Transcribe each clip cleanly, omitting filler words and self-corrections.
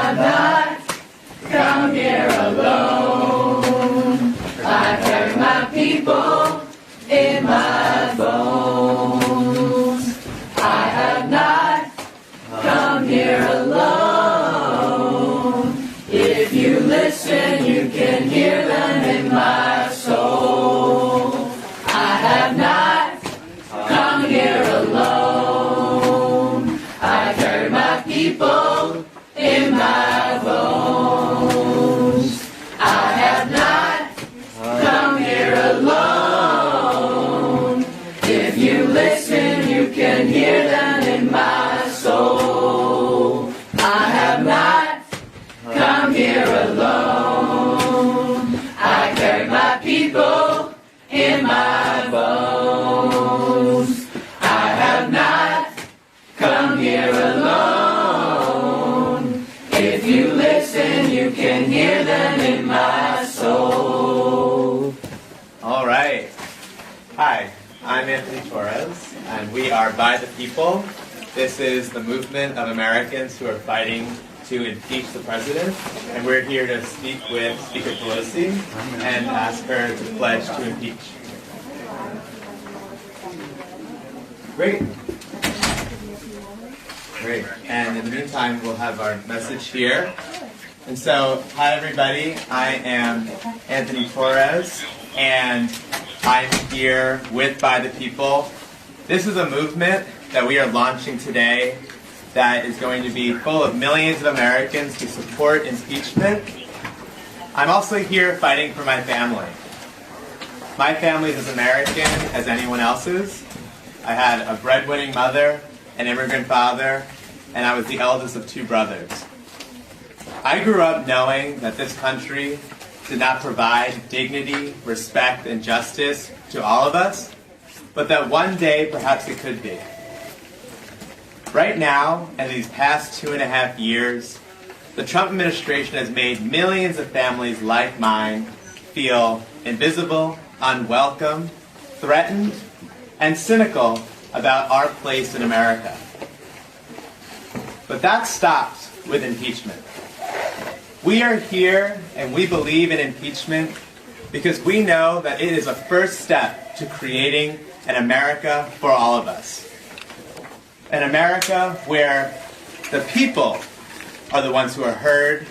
have not come here alone. I carry my people in my bones. I have not come here alone. If you listen, you can hear them in my soul. I have not come here alone. I carry my people in my bones. I have not come here alone. If you listen, you can hear them in my soul. I have not come here alone. I carry my people in my bones. I have not come here alone. If you listen, you can hear them in my soul. All right. Hi, I'm Anthony Torres, and we are By the People. This is the movement of Americans who are fighting to impeach the president, and we're here to speak with Speaker Pelosi and ask her to pledge to impeach. Great. Great. And in the meantime, we'll have our message here. And so, hi everybody, I am Anthony Torres, and I'm here with By the People. This is a movement that we are launching today that is going to be full of millions of Americans to support impeachment. I'm also here fighting for my family. My family is as American as anyone else's. I had a breadwinning mother, an immigrant father, and I was the eldest of 2 brothers. I grew up knowing that this country did not provide dignity, respect, and justice to all of us, but that one day perhaps it could be. Right now, in these past 2.5 years, the Trump administration has made millions of families like mine feel invisible, unwelcome, threatened, and cynical about our place in America. But that stops with impeachment. We are here and we believe in impeachment because we know that it is a first step to creating an America for all of us. An America where the people are the ones who are heard,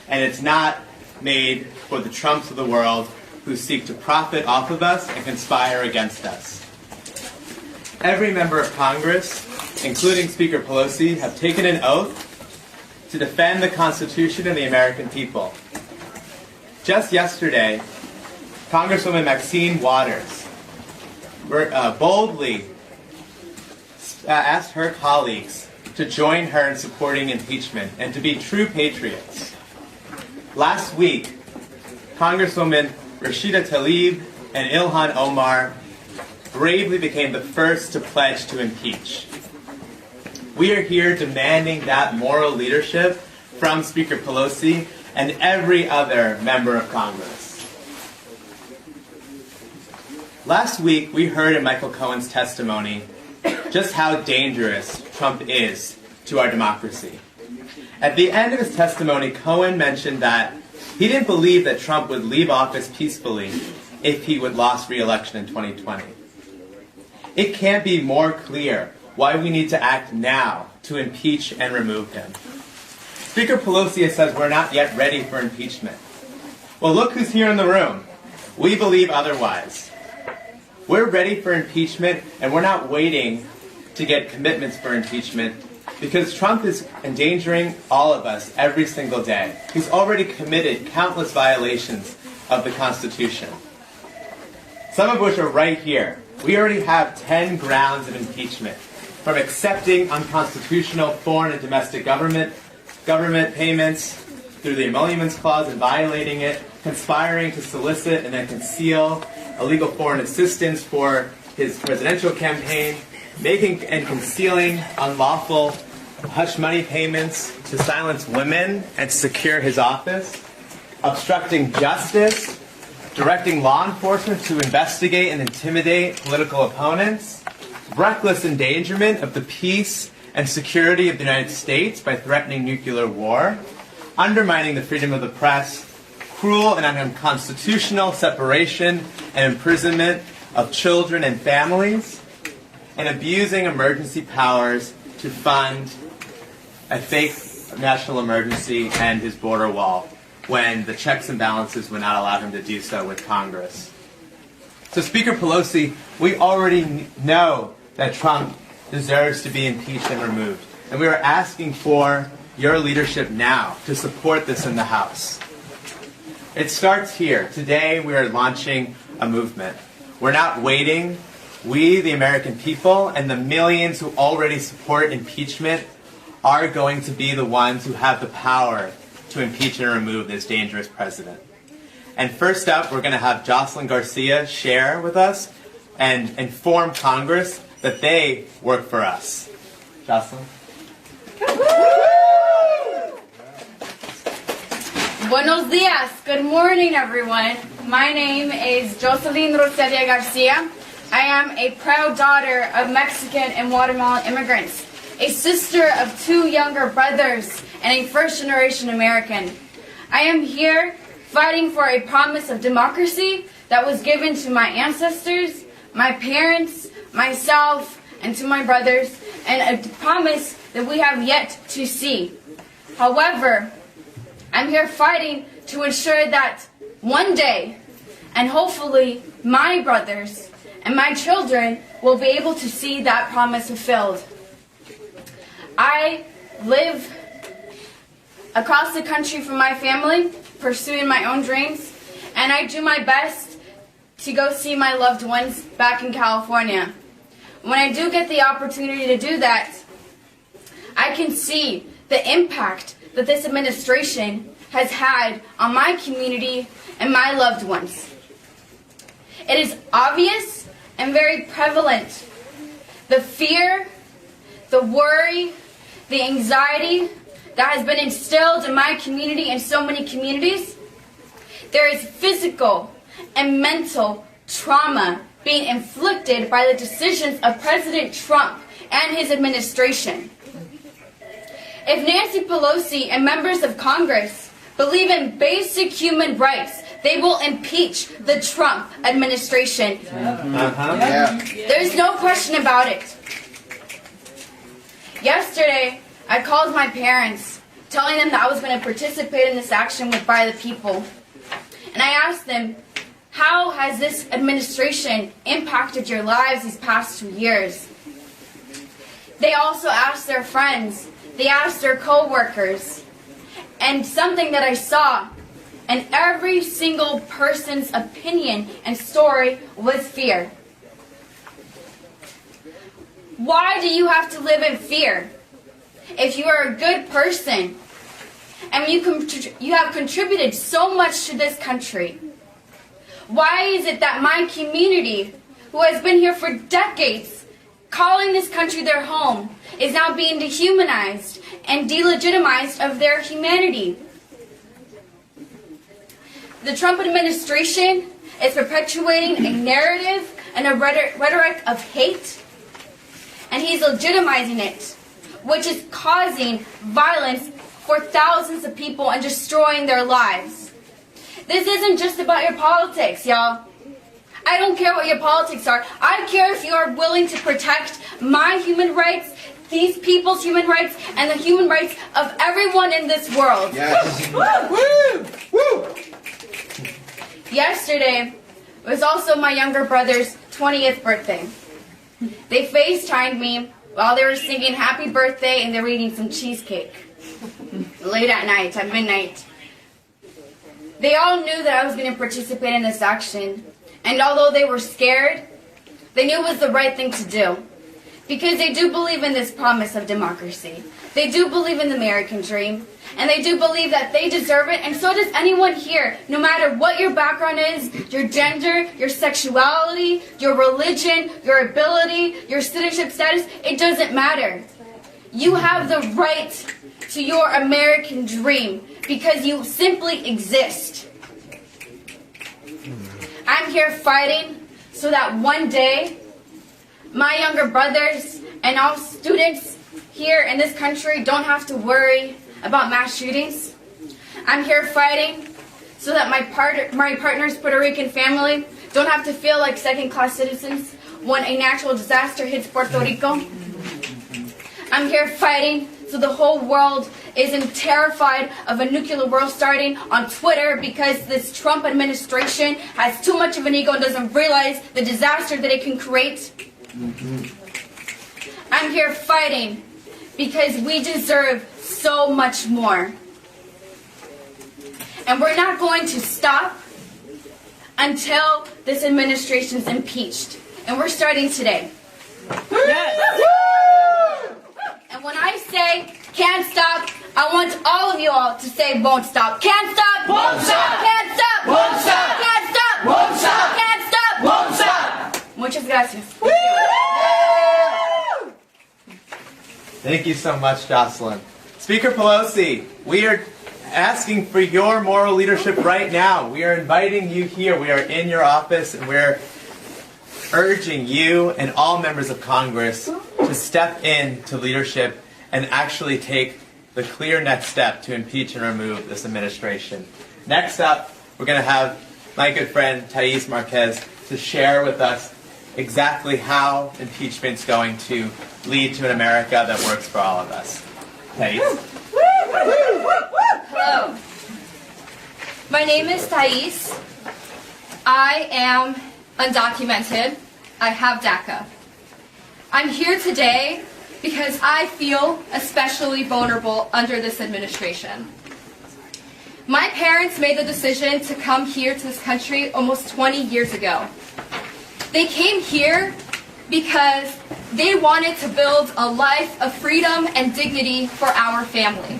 and it's not made for the Trumps of the world who seek to profit off of us and conspire against us. Every member of Congress, including Speaker Pelosi, have taken an oath to defend the Constitution and the American people. Just yesterday, Congresswoman Maxine Waters boldly asked her colleagues to join her in supporting impeachment and to be true patriots. Last week, Congresswoman Rashida Tlaib and Ilhan Omar bravely became the first to pledge to impeach. We are here demanding that moral leadership from Speaker Pelosi and every other member of Congress. Last week, we heard in Michael Cohen's testimony just how dangerous Trump is to our democracy. At the end of his testimony, Cohen mentioned that he didn't believe that Trump would leave office peacefully if he would lose re-election in 2020. It can't be more clear why we need to act now to impeach and remove him. Speaker Pelosi says we're not yet ready for impeachment. Well, look who's here in the room. We believe otherwise. We're ready for impeachment, and we're not waiting to get commitments for impeachment because Trump is endangering all of us every single day. He's already committed countless violations of the Constitution, some of which are right here. We already have 10 grounds of impeachment, from accepting unconstitutional foreign and domestic government payments through the Emoluments Clause and violating it, conspiring to solicit and then conceal illegal foreign assistance for his presidential campaign, making and concealing unlawful hush money payments to silence women and secure his office, obstructing justice, directing law enforcement to investigate and intimidate political opponents, reckless endangerment of the peace and security of the United States by threatening nuclear war, undermining the freedom of the press, cruel and unconstitutional separation and imprisonment of children and families, and abusing emergency powers to fund a fake national emergency and his border wall when the checks and balances would not allow him to do so with Congress. So Speaker Pelosi, we already know that Trump deserves to be impeached and removed. And we are asking for your leadership now to support this in the House. It starts here. Today we are launching a movement. We're not waiting. We, the American people, and the millions who already support impeachment are going to be the ones who have the power to impeach and remove this dangerous president. And first up, we're going to have Jocelyne Garcia share with us and inform Congress that they work for us. Jocelyne? Buenos dias. Good morning, everyone. My name is Jocelyne Roteria Garcia. I am a proud daughter of Mexican and Guatemalan immigrants, a sister of 2 younger brothers, and a first-generation American. I am here fighting for a promise of democracy that was given to my ancestors, my parents, myself, and to my brothers, and a promise that we have yet to see. However, I'm here fighting to ensure that one day, and hopefully my brothers and my children will be able to see that promise fulfilled. I live across the country from my family, pursuing my own dreams, and I do my best to go see my loved ones back in California. When I do get the opportunity to do that, I can see the impact that this administration has had on my community and my loved ones. It is obvious and very prevalent. The fear, the worry, the anxiety that has been instilled in my community and so many communities. There is physical and mental trauma being inflicted by the decisions of President Trump and his administration. If Nancy Pelosi and members of Congress believe in basic human rights, they will impeach the Trump administration. There's no question about it. Yesterday, I called my parents, telling them that I was going to participate in this action with By the People. And I asked them, how has this administration impacted your lives these past 2 years? They also asked their friends, they asked their co-workers, and something that I saw in every single person's opinion and story was fear. Why do you have to live in fear? If you are a good person and you have contributed so much to this country, why is it that my community, who has been here for decades, calling this country their home, is now being dehumanized and delegitimized of their humanity? The Trump administration is perpetuating a narrative and a rhetoric of hate, and he's legitimizing it, which is causing violence for thousands of people and destroying their lives. This isn't just about your politics, y'all. I don't care what your politics are. I care if you are willing to protect my human rights, these people's human rights, and the human rights of everyone in this world. Yes. Woo! Woo! Yesterday was also my younger brother's 20th birthday. They FaceTimed me while they were singing happy birthday and they were eating some cheesecake. Late at night, at midnight. They all knew that I was going to participate in this action. And although they were scared, they knew it was the right thing to do. Because they do believe in this promise of democracy. They do believe in the American dream. And they do believe that they deserve it. And so does anyone here. No matter what your background is, your gender, your sexuality, your religion, your ability, your citizenship status, it doesn't matter. You have the right to your American dream because you simply exist. I'm here fighting so that one day my younger brothers and all students here in this country don't have to worry about mass shootings. I'm here fighting so that my partner's Puerto Rican family don't have to feel like second-class citizens when a natural disaster hits Puerto Rico. I'm here fighting so the whole world isn't terrified of a nuclear war starting on Twitter because this Trump administration has too much of an ego and doesn't realize the disaster that it can create. I'm here fighting because we deserve so much more. And we're not going to stop until this administration's impeached. And we're starting today. Yes. And when I say can't stop, I want all of you all to say won't stop. Can't stop. Won't stop. Can't stop. Won't stop. Can't stop. Won't stop. Can't stop. Won't stop. Muchas gracias. Thank you so much, Jocelyne. Speaker Pelosi, we are asking for your moral leadership right now. We are inviting you here. We are in your office, and we're urging you and all members of Congress to step into leadership and actually take the clear next step to impeach and remove this administration. Next up, we're going to have my good friend Thais Marquez to share with us exactly how impeachment's going to lead to an America that works for all of us. Thais. Hello. My name is Thais. I am undocumented. I have DACA. I'm here today because I feel especially vulnerable under this administration. My parents made the decision to come here to this country almost 20 years ago. They came here because they wanted to build a life of freedom and dignity for our family.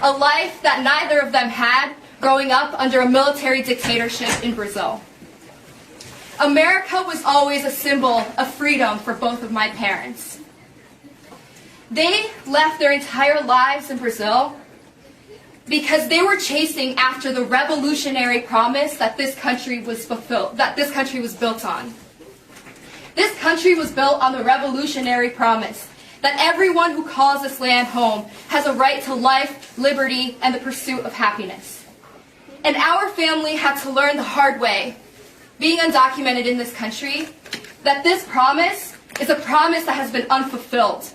A life that neither of them had growing up under a military dictatorship in Brazil. America was always a symbol of freedom for both of my parents. They left their entire lives in Brazil because they were chasing after the revolutionary promise that this country was built on. This country was built on the revolutionary promise that everyone who calls this land home has a right to life, liberty, and the pursuit of happiness. And our family had to learn the hard way, being undocumented in this country, that this promise is a promise that has been unfulfilled.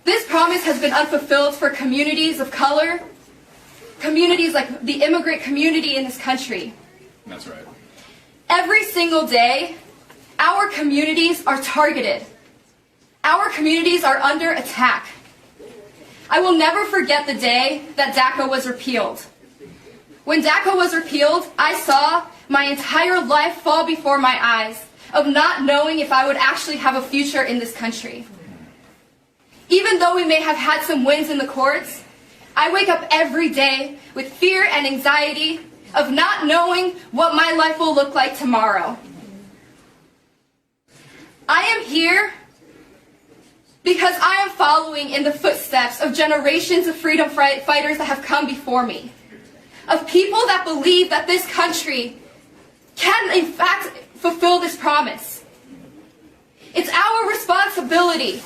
This promise has been unfulfilled for communities of color, communities like the immigrant community in this country. That's right. Every single day, our communities are targeted. Our communities are under attack. I will never forget the day that DACA was repealed. When DACA was repealed, I saw my entire life fall before my eyes of not knowing if I would actually have a future in this country. Even though we may have had some wins in the courts, I wake up every day with fear and anxiety of not knowing what my life will look like tomorrow. I am here because I am following in the footsteps of generations of freedom fighters that have come before me, of people that believe that this country can in fact fulfill this promise. It's our responsibility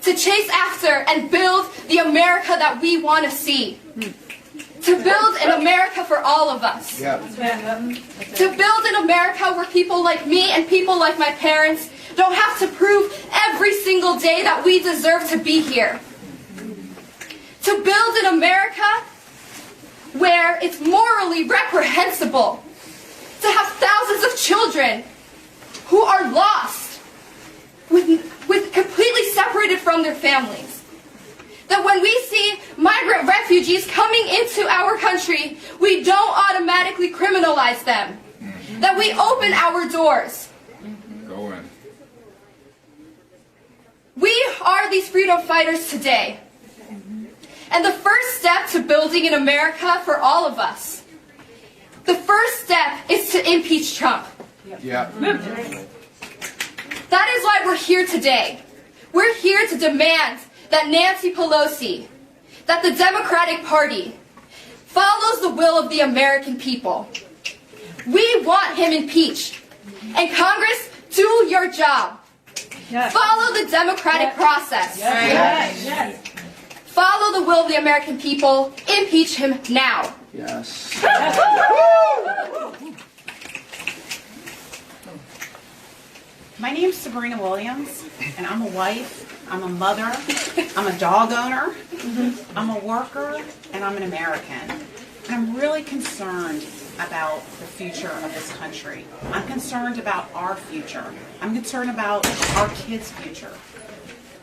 to chase after and build the America that we want to see. To build an America for all of us. Yeah. To build an America where people like me and people like my parents don't have to prove every single day that we deserve to be here. To build an America where it's morally reprehensible to have thousands of children who are lost, with completely separated from their families. That when we see migrant refugees coming into our country, we don't automatically criminalize them. That we open our doors. Go in. We are these freedom fighters today. And the first step to building an America for all of us, the first step is to impeach Trump. Yeah. That is why we're here today. We're here to demand that Nancy Pelosi, that the Democratic Party, follows the will of the American people. We want him impeached. And Congress, do your job. Yes. Follow the democratic process. Yes. Yes. Follow the will of the American people. impeach him now. Yes. My name's Sabrina Williams, and I'm a wife, I'm a mother, I'm a dog owner, I'm a worker, and I'm an American. And I'm really concerned about the future of this country. I'm concerned about our future. I'm concerned about our kids' future.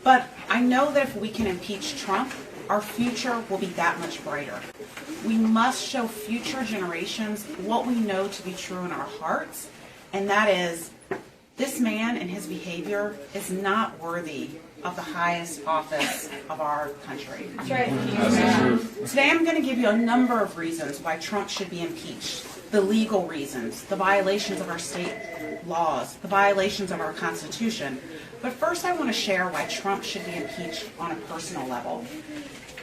But I know that if we can impeach Trump, our future will be that much brighter. We must show future generations what we know to be true in our hearts, and that is, this man and his behavior is not worthy of the highest office of our country. That's right. That's the truth. Today I'm going to give you a number of reasons why Trump should be impeached. The legal reasons, the violations of our state laws, the violations of our Constitution. But first I want to share why Trump should be impeached on a personal level.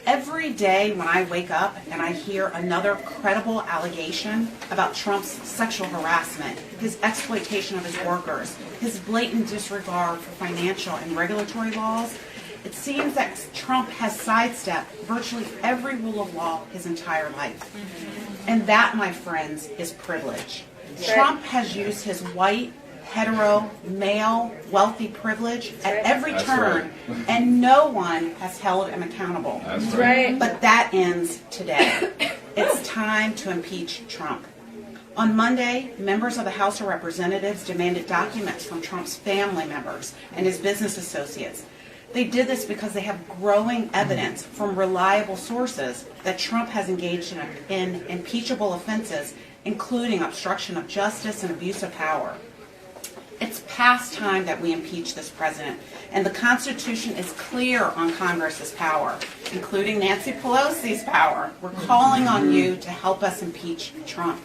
Every day when I wake up and I hear another credible allegation about Trump's sexual harassment, his exploitation of his workers, his blatant disregard for financial and regulatory laws, it seems that Trump has sidestepped virtually every rule of law his entire life. And that, my friends, is privilege. Trump has used his white, hetero, male, wealthy privilege at every That's turn, right. and no one has held him accountable. That's right. But that ends today. It's time to impeach Trump. On Monday, members of the House of Representatives demanded documents from Trump's family members and his business associates. They did this because they have growing evidence from reliable sources that Trump has engaged in impeachable offenses, including obstruction of justice and abuse of power. It's past time that we impeach this president, and the Constitution is clear on Congress's power, including Nancy Pelosi's power. We're calling on you to help us impeach Trump.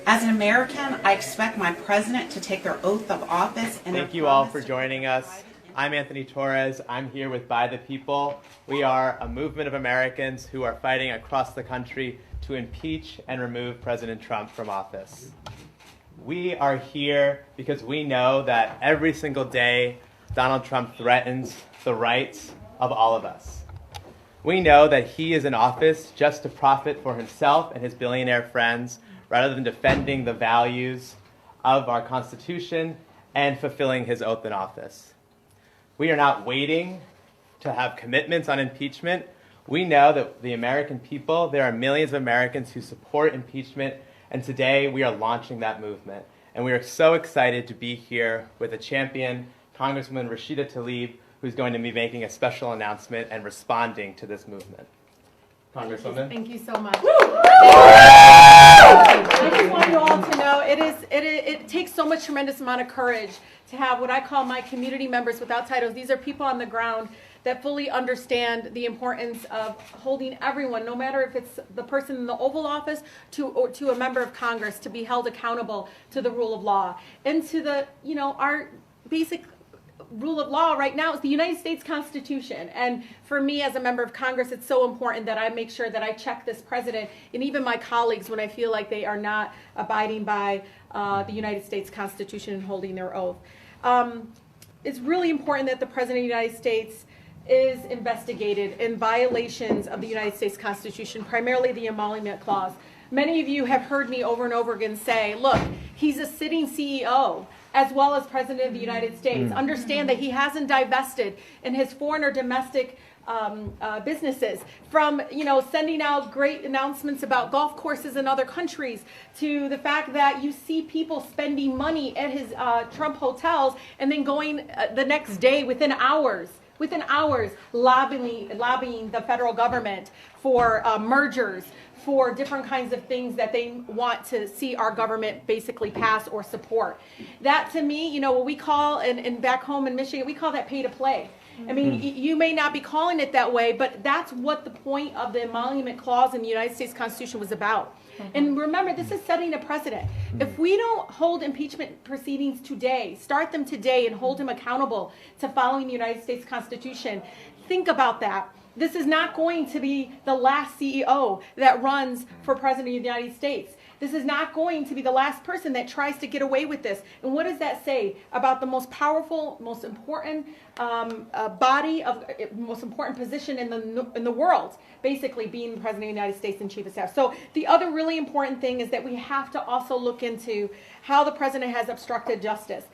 As an American, I expect my president to take their oath of office and Thank you all for joining us. I'm Anthony Torres. I'm here with By the People. We are a movement of Americans who are fighting across the country to impeach and remove President Trump from office. We are here because we know that every single day Donald Trump threatens the rights of all of us. We know that he is in office just to profit for himself and his billionaire friends rather than defending the values of our Constitution and fulfilling his oath in office. We are not waiting to have commitments on impeachment. We know that the American people, there are millions of Americans who support impeachment, and today we are launching that movement. And we are so excited to be here with a champion, Congressman Rashida Tlaib, who's going to be making a special announcement and responding to this movement. Congresswoman. Thank you so much. I just want you all to know it takes so much tremendous amount of courage to have what I call my community members without titles. These are people on the ground that fully understand the importance of holding everyone, no matter if it's the person in the Oval Office to a member of Congress, to be held accountable to the rule of law. And to the, our basic rule of law right now is the United States Constitution. And for me as a member of Congress, it's so important that I make sure that I check this president and even my colleagues when I feel like they are not abiding by the United States Constitution and holding their oath. It's really important that the President of the United States is investigated in violations of the United States Constitution, primarily the Emolument Clause. Many of you have heard me over and over again say, look, he's a sitting CEO as well as President of the United States. Understand that he hasn't divested in his foreign or domestic businesses, from sending out great announcements about golf courses in other countries, to the fact that you see people spending money at his Trump hotels and then going the next day within hours, lobbying the federal government for mergers, for different kinds of things that they want to see our government basically pass or support. That to me, what we call, and back home in Michigan, we call that pay to play. I mean, you may not be calling it that way, but that's what the point of the Emolument Clause in the United States Constitution was about. And remember, this is setting a precedent. If we don't hold impeachment proceedings today, start them today and hold him accountable to following the United States Constitution, think about that. This is not going to be the last CEO that runs for President of the United States. This is not going to be the last person that tries to get away with this. And what does that say about the most powerful, most important most important position in the world, basically being the President of the United States and Chief of Staff? So the other really important thing is that we have to also look into how the President has obstructed justice.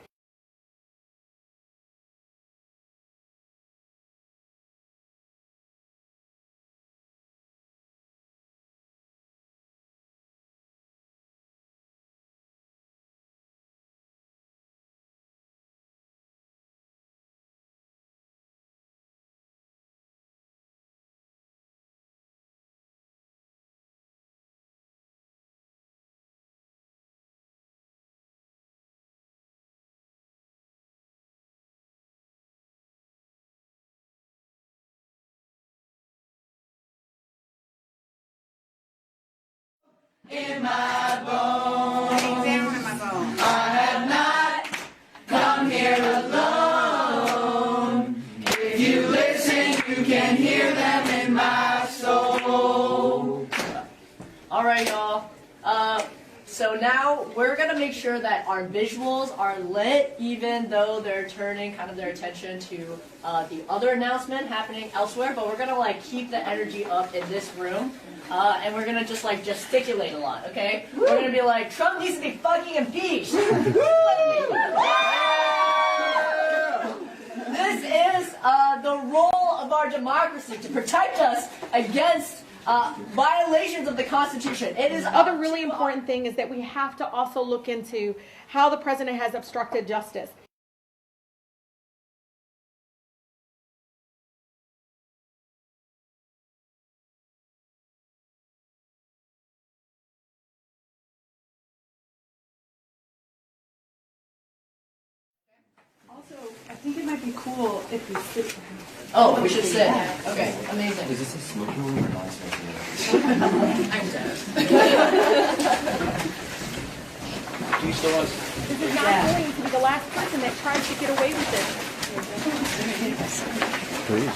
In my bones, I have not come here alone. If you listen, you can hear them in my soul. All right, y'all. So now we're gonna make sure that our visuals are lit, even though they're turning kind of their attention to the other announcement happening elsewhere. But we're gonna like keep the energy up in this room, and we're gonna just like gesticulate a lot. Okay? We're gonna be like, Trump needs to be fucking impeached. This is the role of our democracy to protect us against violations of the Constitution. It is Other really important thing is that we have to also look into how the President has obstructed justice. Also, I think it might be cool if we sit. Oh, we should sit. Okay, amazing. Is this a smoking room or non-smoking room? I'm dead. Do you still want This is not going to be the last person that tries to get away with this. Please.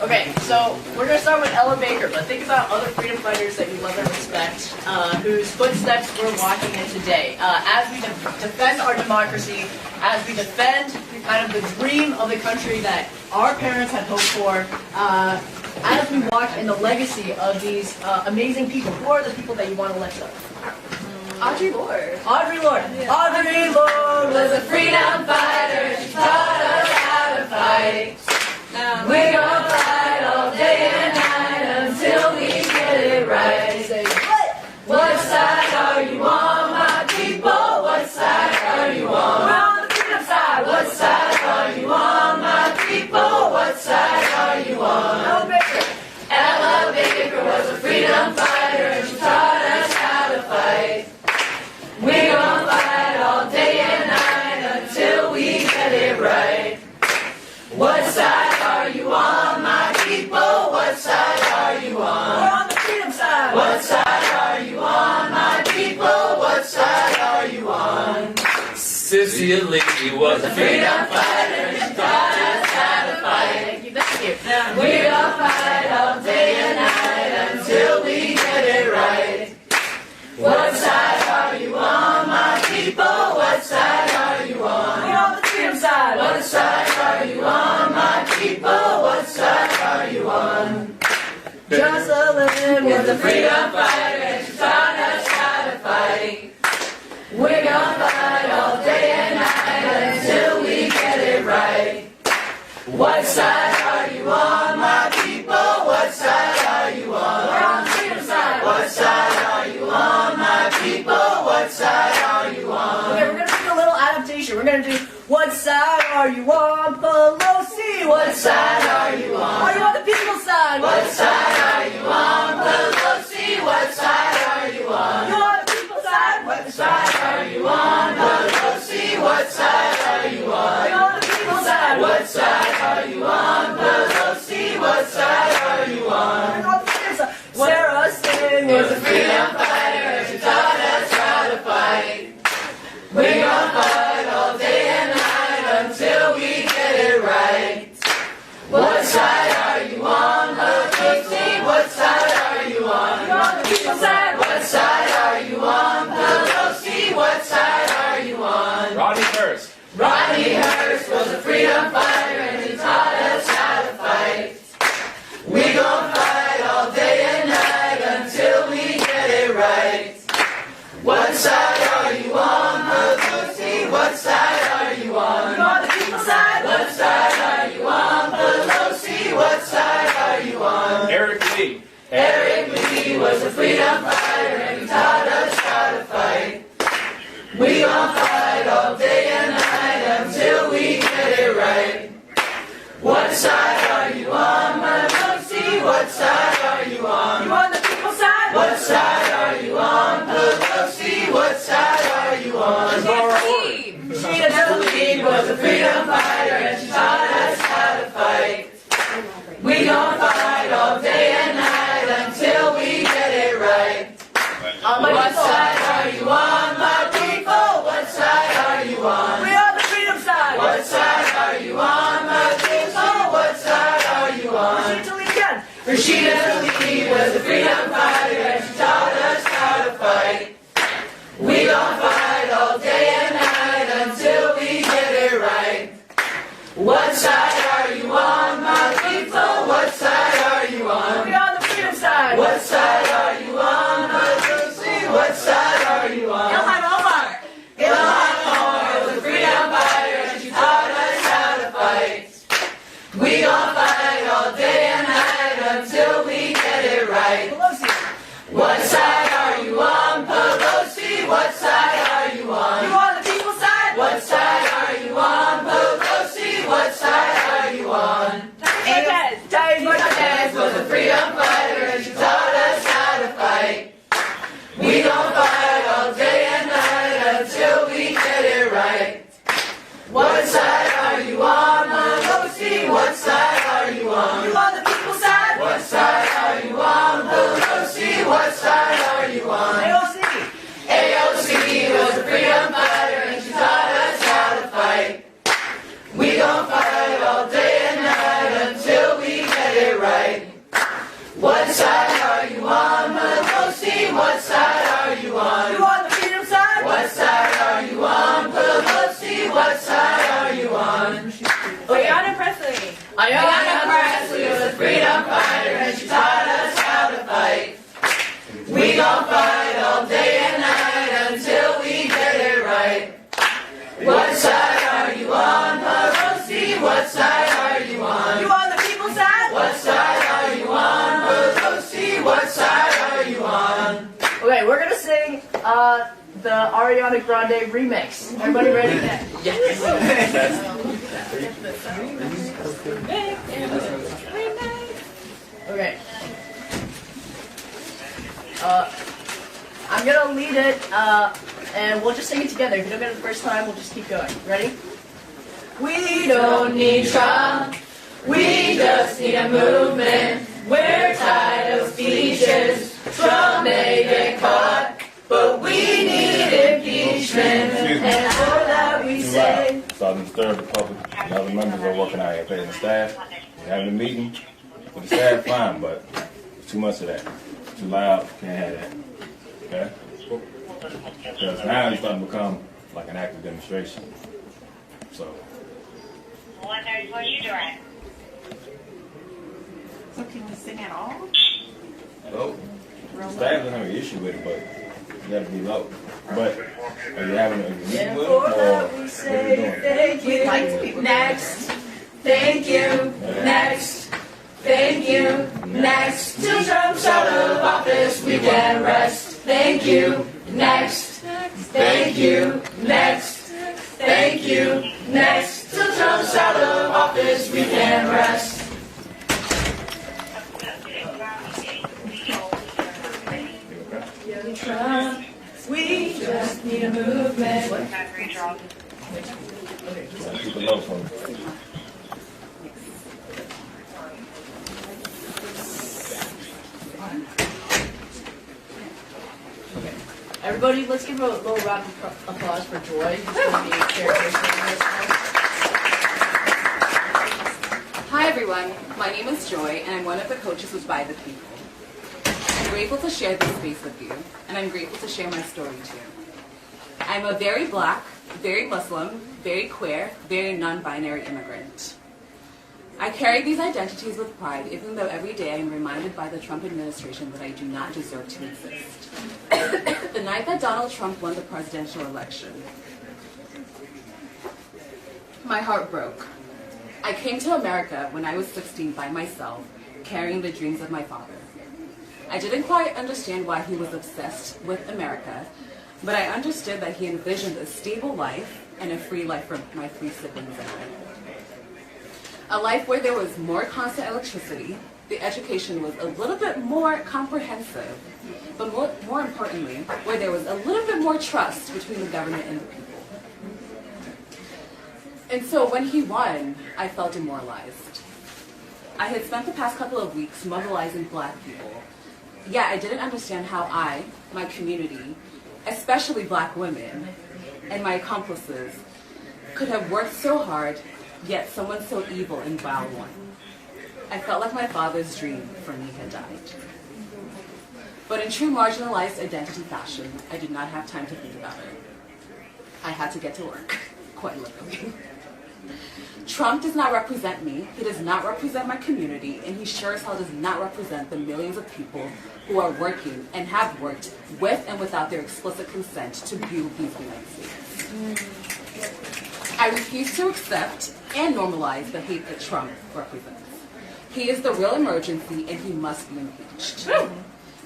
Okay, so we're going to start with Ella Baker, but think about other freedom fighters that you love and respect, whose footsteps we're walking in today. As we defend our democracy, as we defend kind of the dream of the country that our parents had hoped for, as we walk in the legacy of these amazing people. Who are the people that you want to lift up? Audre Lorde. Audre Lorde. Audre Lorde was a freedom fighter. She taught us how to fight. We're gonna fight all day and night until we get it right. Say what side are you on, my people? What side are you on? We're on the freedom side. What side are you on, my people? What side are you on? Ella Baker. Ella Baker was a freedom fighter and she taught us how to fight. We're gonna fight all day and night until we get it right. What side are you on, my people? What side are you on? We're on the freedom side. What side are you on, my people? What side are you on? Sissy Lee was a Freedom fighter, she taught us how to fight. Thank you, thank you. We're gonna fight all day and night until we get it right. What side are you on, my people? What side are you on? We're on the freedom side. What side are you on, my people? What side are you on? Jocelyne was a freedom fighter and she taught us how to fight. We're gonna fight all day and night until we get it right. What side are you on, my people? What side are you on? We're on the freedom side. What side are you on, my people? What side are you on? Okay, we're gonna do a little adaptation. We're gonna do what side are you on, Pelosi? What side are you on? Are you on the people's side? What side are you on, Pelosi? What side are you on? You on the people's side? What side are you on, Pelosi? What side are you on? You on the people's side? What side are you on, Pelosi? What side are you on? Sarah Sting was a freedom fighter. She taught us how to fight. We're gonna fight all day and night until we get it right. What side Rashida Tlaib was a freedom fighter and she taught us how to fight. We gon' fight all day and night until we get it right. What side are you on, my people? What side are you on? We on the freedom side. What side are you on, my people? What side are you on? Ilhan Omar. Ilhan Omar was a freedom fighter and she taught us how to fight. We gon' fight all day and night until we get it right. What side are you on, Pelosi? What side are you on? You on the people's side? What side are you on, Pelosi? What side are you on? Cortez was a freedom fighter and she taught us how to fight. We gon' fight all day and night until we get it right. What side are you on, Pelosi? What side are you on? You on the people's side? What side are you on, Pelosi? What side are you on? AOC. AOC was a freedom fighter and she taught us how to fight. We gon' fight all day and night until we get it right. What side are you on, Pelosi? What side are you on? You on the freedom side? What side are you on, Pelosi? What side are you on? Ayanna Pressley. Ayanna Pressley was a freedom fighter and she taught us how to fight. We gon' fight all day and night until we get it right. What side are you on, Pelosi? What side are you on? You on the people's side? What side are you on, Pelosi? What side are you on? Okay, we're gonna sing the Ariana Grande remix. Everybody ready? Okay. I'm gonna lead it, and we'll just sing it together. If you don't get it the first time, we'll just keep going. Ready? We don't need Trump, we just need a movement. We're tired of speeches, Trump may get caught, but we need impeachment. And for that we say, So I disturb the public and other members are working out here, paying the staff. We're having a meeting with the staff, fine, but it's too much of that. Too loud, can't have that. Okay? Because now it's starting to become like an active demonstration. So. What are you doing? So can we sing at all? Low. Staff doesn't have an issue with it, but you have to be low. But are you having a meeting with it, or what are you doing? thank We'd like to be you, with next, thank you, next, thank you, next. Till Trump's out of office, we can rest. Thank you, next, thank you, next, thank you, next. Till Trump's out of office, we can rest. Trump, we just need a movement. Keep it low for me. Everybody, let's give a little round of applause for Joy, who's going to be chairperson of this one. Hi everyone, my name is Joy and I'm one of the coaches with By the People. I'm grateful to share this space with you and I'm grateful to share my story too. I'm a very Black, very Muslim, very queer, very non-binary immigrant. I carry these identities with pride even though every day I am reminded by the Trump administration that I do not deserve to exist. The night that Donald Trump won the presidential election, my heart broke. I came to America when I was 16 by myself, carrying the dreams of my father. I didn't quite understand why he was obsessed with America, but I understood that he envisioned a stable life and a free life for my 3 siblings and I. A life where there was more constant electricity, the education was a little bit more comprehensive, but more importantly, where there was a little bit more trust between the government and the people. And so when he won, I felt demoralized. I had spent the past couple of weeks mobilizing Black people, yet I didn't understand how I, my community, especially Black women, and my accomplices, could have worked so hard, yet someone so evil and vile won. I felt like my father's dream for me had died. But in true marginalized identity fashion, I did not have time to think about it. I had to get to work, quite literally. Trump does not represent me, he does not represent my community, and he sure as hell does not represent the millions of people who are working and have worked with and without their explicit consent to build these United States. I refuse to accept and normalize the hate that Trump represents. He is the real emergency and he must be impeached.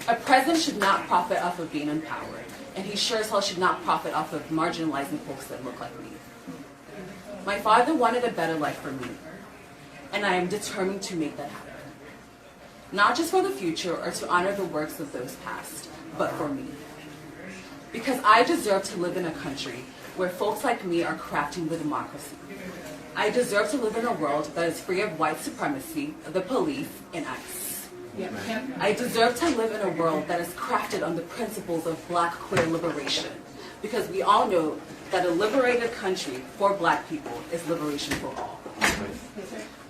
A president should not profit off of being in power, and he sure as hell should not profit off of marginalizing folks that look like me. My father wanted a better life for me, and I am determined to make that happen. Not just for the future or to honor the works of those past, but for me. Because I deserve to live in a country where folks like me are crafting the democracy. I deserve to live in a world that is free of white supremacy, the police, and ICE. I deserve to live in a world that is crafted on the principles of Black queer liberation, because we all know that a liberated country for Black people is liberation for all.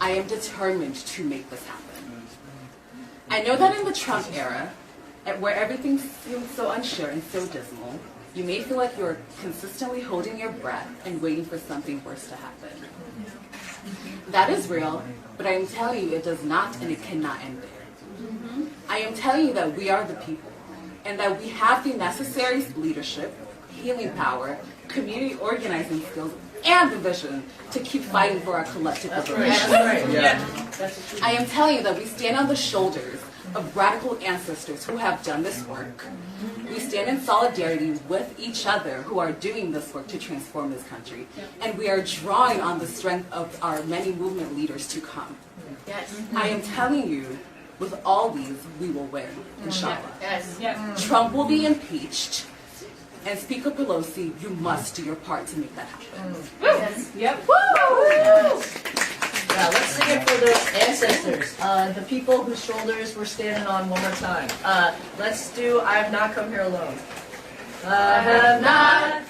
I am determined to make this happen. I know that in the Trump era, where everything seems so unsure and so dismal, you may feel like you're consistently holding your breath and waiting for something worse to happen. That is real, but I am telling you it does not and it cannot end there. I am telling you that we are the people, and that we have the necessary leadership, healing power, community organizing skills, and the vision to keep fighting for our collective liberation. I am telling you that we stand on the shoulders of radical ancestors who have done this work. We stand in solidarity with each other who are doing this work to transform this country. And we are drawing on the strength of our many movement leaders to come. I am telling you, with all these, we will win, inshallah. Trump will be impeached. And Speaker Pelosi, you must do your part to make that happen. Now let's sing it for the ancestors, the people whose shoulders we're standing on one more time. Let's do I Have Not Come Here Alone. I have not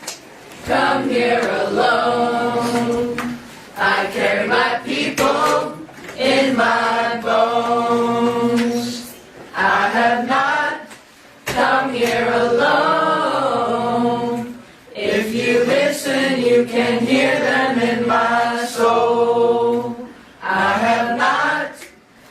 come here alone. I carry my people in my bones. I have not come here alone. If you listen, you can hear them in my soul. I have not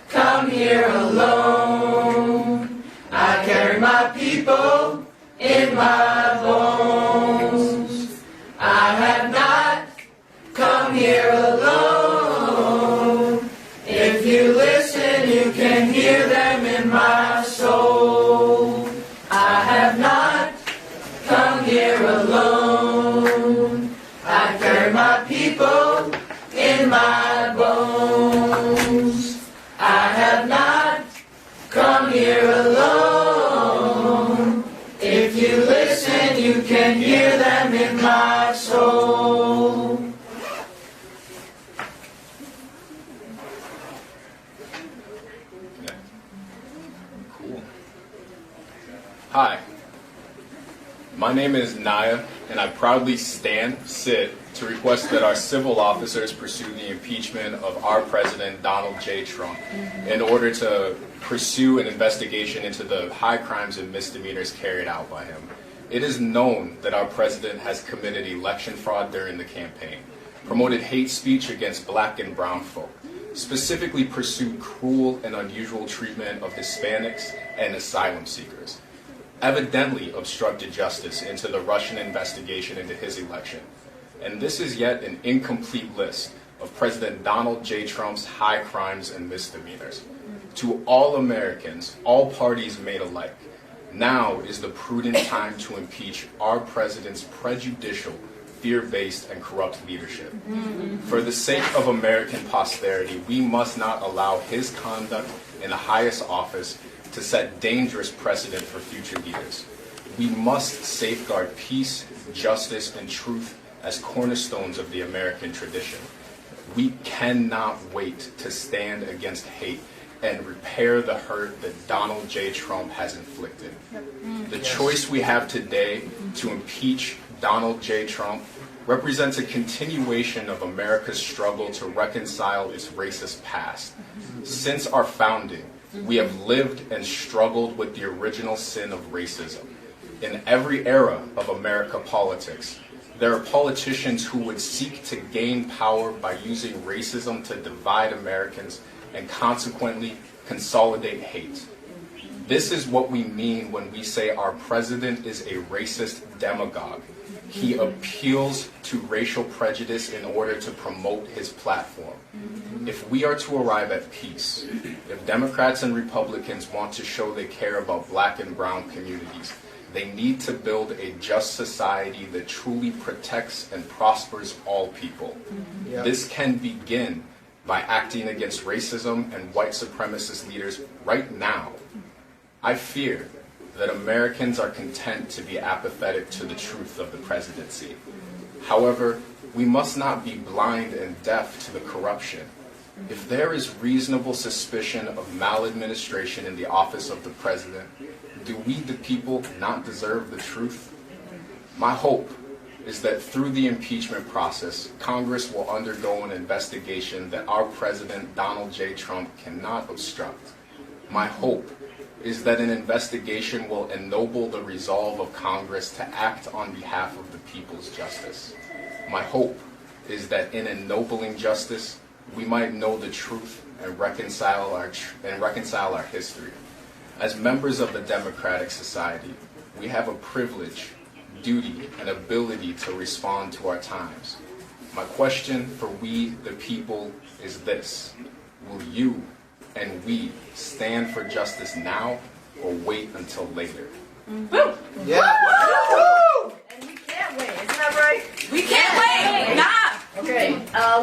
come here alone. I carry my people in my bones. I have not come here alone. If you listen, you can hear them in my soul. I have not come here alone. I carry my people in my bones. I have not come here alone. If you listen, you can hear them in my soul. Cool. Hi, my name is Naya, and I proudly sit to request that our civil officers pursue the impeachment of our president, Donald J. Trump, in order to pursue an investigation into the high crimes and misdemeanors carried out by him. It is known that our president has committed election fraud during the campaign, promoted hate speech against Black and brown folk, specifically pursued cruel and unusual treatment of Hispanics and asylum seekers, evidently obstructed justice into the Russian investigation into his election. And this is yet an incomplete list of President Donald J. Trump's high crimes and misdemeanors. To all Americans, all parties made alike, now is the prudent time to impeach our president's prejudicial, fear-based, and corrupt leadership. For the sake of American posterity, we must not allow his conduct in the highest office to set dangerous precedent for future leaders. We must safeguard peace, justice, and truth as cornerstones of the American tradition. We cannot wait to stand against hate and repair the hurt that Donald J. Trump has inflicted. The choice we have today to impeach Donald J. Trump represents a continuation of America's struggle to reconcile its racist past. Since our founding, we have lived and struggled with the original sin of racism. In every era of America politics, there are politicians who would seek to gain power by using racism to divide Americans and consequently consolidate hate. This is what we mean when we say our president is a racist demagogue. He appeals to racial prejudice in order to promote his platform. If we are to arrive at peace, if Democrats and Republicans want to show they care about black and brown communities, they need to build a just society that truly protects and prospers all people. This can begin by acting against racism and white supremacist leaders right now. I fear that Americans are content to be apathetic to the truth of the presidency. However, we must not be blind and deaf to the corruption. If there is reasonable suspicion of maladministration in the office of the president, do we, the people, not deserve the truth? My hope is that through the impeachment process, Congress will undergo an investigation that our president, Donald J. Trump, cannot obstruct. My hope is that an investigation will ennoble the resolve of Congress to act on behalf of the people's justice. My hope is that in ennobling justice, we might know the truth and reconcile our history. As members of the democratic society, we have a privilege, duty, and ability to respond to our times. My question for we, the people, is this: will you and we stand for justice now or wait until later? Woo! Yeah. Woo! And we can't wait, isn't that right? We can't wait! Nah! Okay,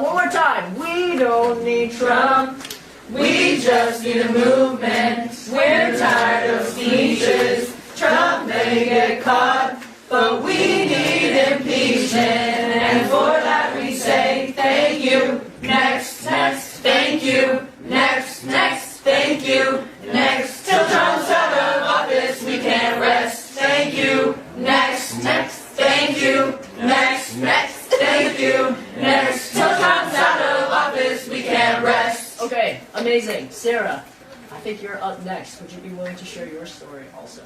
one more time. We don't need Trump. We just need a movement. We're tired of speeches. Trump may get caught, but we need impeachment. And for that we say thank you. Next, next, thank you. Next, next, thank you. Next, till Trump's out of office, we can't rest. Thank you. Next, next, thank you. Next, next, thank you. Next, till Trump's out of office, we can't rest. Okay, amazing. Sarah, I think you're up next. Would you be willing to share your story also?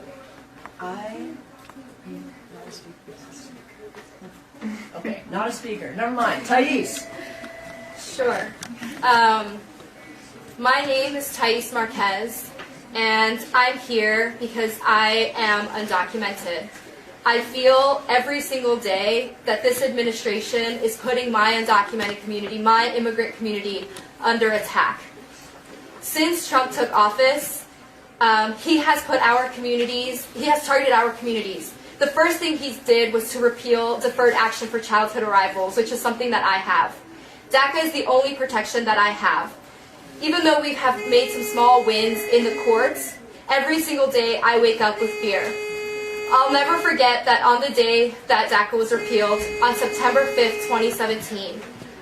Okay, not a speaker. Never mind. Thais. Sure. My name is Thais Marquez, and I'm here because I am undocumented. I feel every single day that this administration is putting my undocumented community, my immigrant community, under attack. Since Trump took office, he has targeted our communities. The first thing he did was to repeal deferred action for childhood arrivals, which is something that I have. DACA is the only protection that I have. Even though we have made some small wins in the courts, every single day I wake up with fear. I'll never forget that on the day that DACA was repealed, on September 5th, 2017,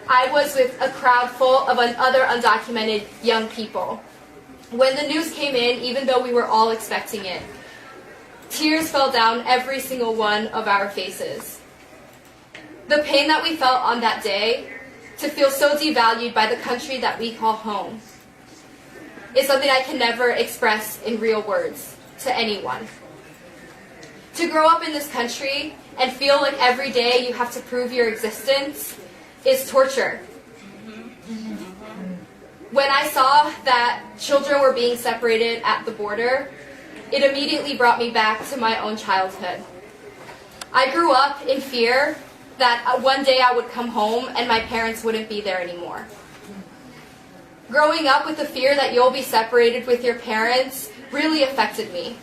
I was with a crowd full of other undocumented young people. When the news came in, even though we were all expecting it, tears fell down every single one of our faces. The pain that we felt on that day, to feel so devalued by the country that we call home, is something I can never express in real words to anyone. To grow up in this country and feel like every day you have to prove your existence is torture. When I saw that children were being separated at the border, it immediately brought me back to my own childhood. I grew up in fear that one day I would come home and my parents wouldn't be there anymore. Growing up with the fear that you'll be separated with your parents really affected me.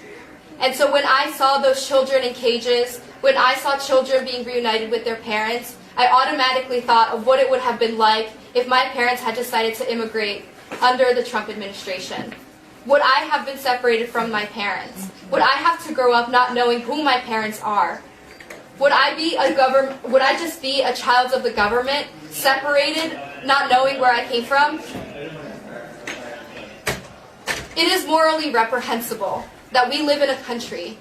And so when I saw those children in cages, when I saw children being reunited with their parents, I automatically thought of what it would have been like if my parents had decided to immigrate under the Trump administration. Would I have been separated from my parents? Would I have to grow up not knowing who my parents are? Would I just be a child of the government, separated, not knowing where I came from? It is morally reprehensible that we live in a country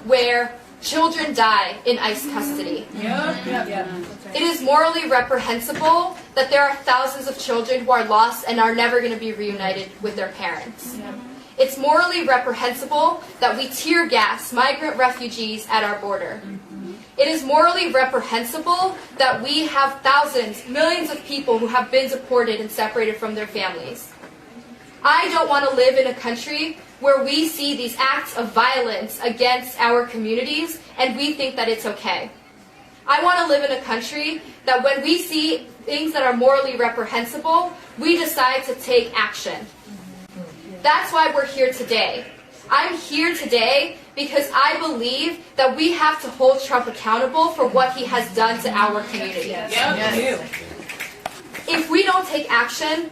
where children die in ICE custody. It is morally reprehensible that there are thousands of children who are lost and are never going to be reunited with their parents. It's morally reprehensible that we tear gas migrant refugees at our border. It is morally reprehensible that we have thousands, millions of people who have been deported and separated from their families. I don't want to live in a country where we see these acts of violence against our communities and we think that it's okay. I want to live in a country that when we see things that are morally reprehensible, we decide to take action. That's why we're here today. I'm here today because I believe that we have to hold Trump accountable for what he has done to our community. If we don't take action,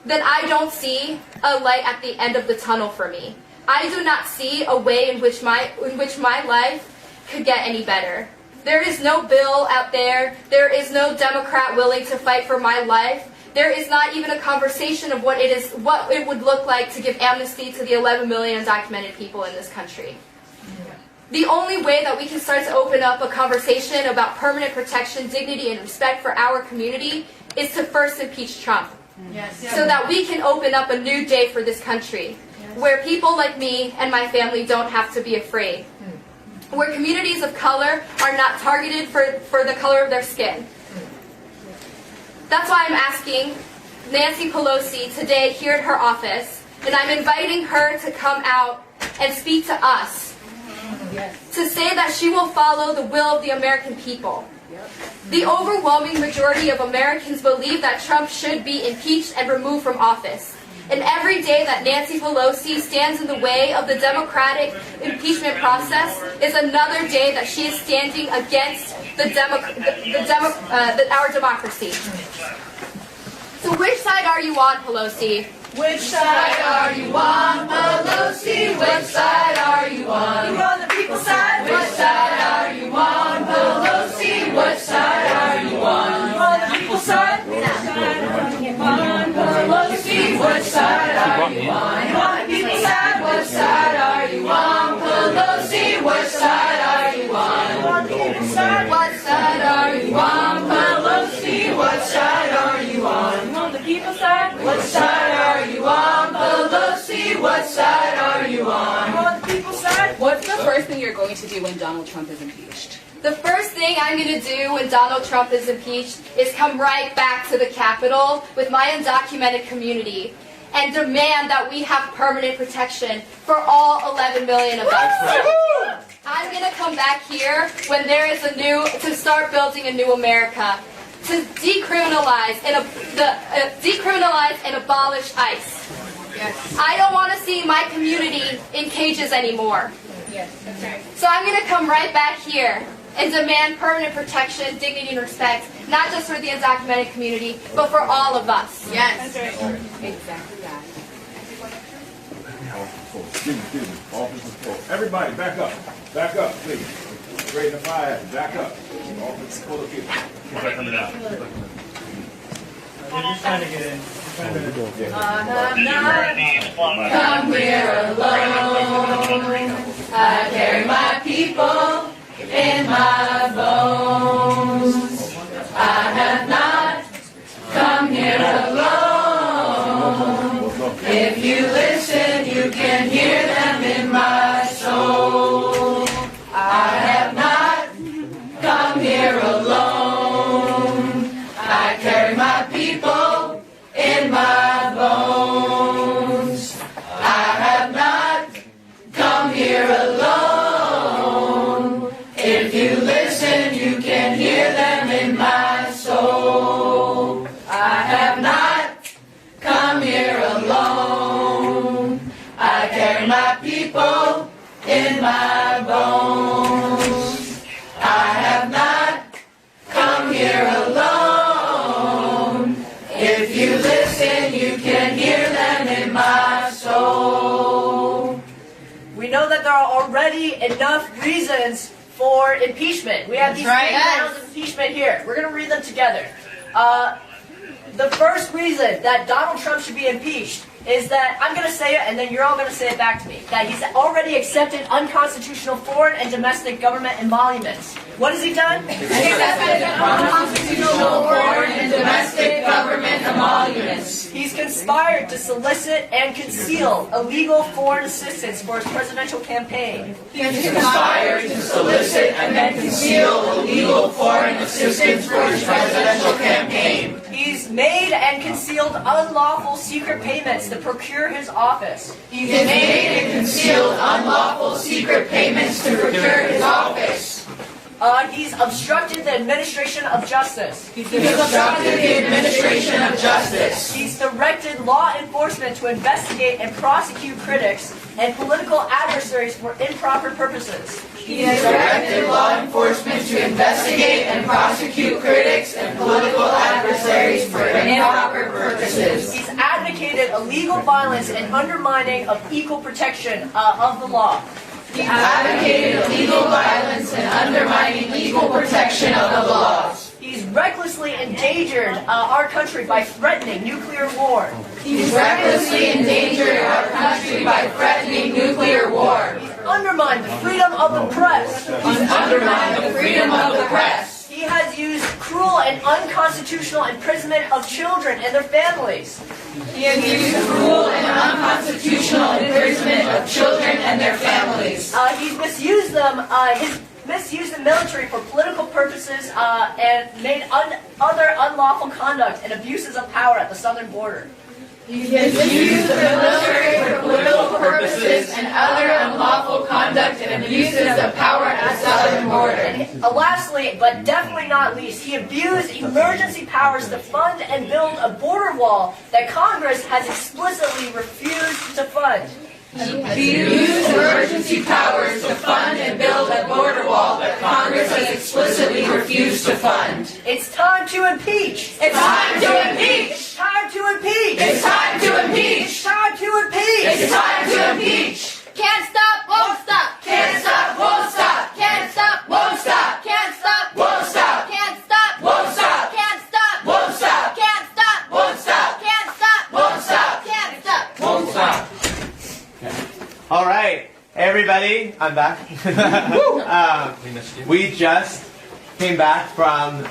then I don't see a light at the end of the tunnel for me. I do not see a way in which my life could get any better. There is no bill out there. There is no Democrat willing to fight for my life. There is not even a conversation of what it would look like to give amnesty to the 11 million undocumented people in this country. The only way that we can start to open up a conversation about permanent protection, dignity, and respect for our community is to first impeach Trump. So that we can open up a new day for this country, where people like me and my family don't have to be afraid. Where communities of color are not targeted for the color of their skin. That's why I'm asking Nancy Pelosi today here at her office, and I'm inviting her to come out and speak to us, to say that she will follow the will of the American people. The overwhelming majority of Americans believe that Trump should be impeached and removed from office. And every day that Nancy Pelosi stands in the way of the democratic impeachment process is another day that she is standing against our democracy. So which side are you on, Pelosi? Which side are you on, Pelosi? Which side are you on? You on the people's side? Which side are you on, Pelosi? Which side are you on? You on the people's side? Which side are you on, Pelosi? Which side are you on? You on the people's side? Which side are you on, Pelosi? Which side are you on? You on the people's side? What side are you on, Pelosi? What side are you on? You on the people's side? What side are you on, Pelosi? What side are you on? You on the people's side? What's the first thing you're going to do when Donald Trump is impeached? The first thing I'm going to do when Donald Trump is impeached is come right back to the Capitol with my undocumented community and demand that we have permanent protection for all 11 million of us. I'm going to come back here when there is to start building a new America, to decriminalize and abolish ICE. I don't want to see my community in cages anymore. So I'm going to come right back here and demand permanent protection, dignity, and respect, not just for the undocumented community, but for all of us. Yes. Exactly that. Everybody, back up. Back up, please. Straighten the fire. Back up. Office full of people. Keep that coming out. He's trying to get in. I have not come here alone. I carry my people in my bones. I have not come here alone. If you listen, you can hear them in my soul. I have not come here alone. I carry my people in my bones. I have not come here alone. If you listen, you can hear them in my soul. I have not come here alone. I carry my people in my bones. I have not come here alone. If you listen, you can hear them in my soul. We know that there are already enough reasons for impeachment. We have these three grounds of impeachment here. We're going to read them together. The first reason that Donald Trump should be impeached is that I'm going to say it and then you're all going to say it back to me. That he's already accepted unconstitutional foreign and domestic government emoluments. What has he done? He's accepted unconstitutional foreign and domestic government emoluments. He's conspired to solicit and conceal illegal foreign assistance for his presidential campaign. He has conspired to solicit and then conceal illegal foreign assistance for his presidential campaign. He's made and concealed unlawful secret payments to procure his office. He's made and concealed unlawful secret payments to procure his office. He's obstructed the administration of justice. He's obstructed the administration of justice. He's directed law enforcement to investigate and prosecute critics and political adversaries for improper purposes. He has directed law enforcement to investigate and prosecute critics and political adversaries for improper purposes. He's advocated illegal violence and undermining of equal protection of the law. He advocated illegal violence and undermining equal protection of the laws. He's recklessly endangered our country by threatening nuclear war. He's recklessly endangered our country by threatening nuclear war. He's undermined the freedom of the press. He's undermined the freedom of the press. He has used cruel and unconstitutional imprisonment of children and their families. He has used cruel and unconstitutional imprisonment of children and their families. He's misused them. He's misused the military for political purposes and made other unlawful conduct and abuses of power at the southern border. He has used the military for political purposes and other unlawful conduct and abuses of power at the southern border. And lastly, but definitely not least, he abused emergency powers to fund and build a border wall that Congress has explicitly refused to fund. He used emergency powers to fund and build a border wall that Congress has explicitly refused to fund. It's time to impeach! It's time to impeach! It's time to impeach! It's time to impeach! It's time to impeach! It's time to impeach! Can't stop, won't stop. Can't stop, won't stop! Can't stop, Won't stop! Can't stop, Won't stop! Can't stop, Won't stop! Can't stop, Won't stop! Can't stop, Won't stop! Can't stop, Won't stop! Can't stop. Won't stop. All right, everybody, I'm back. We just came back from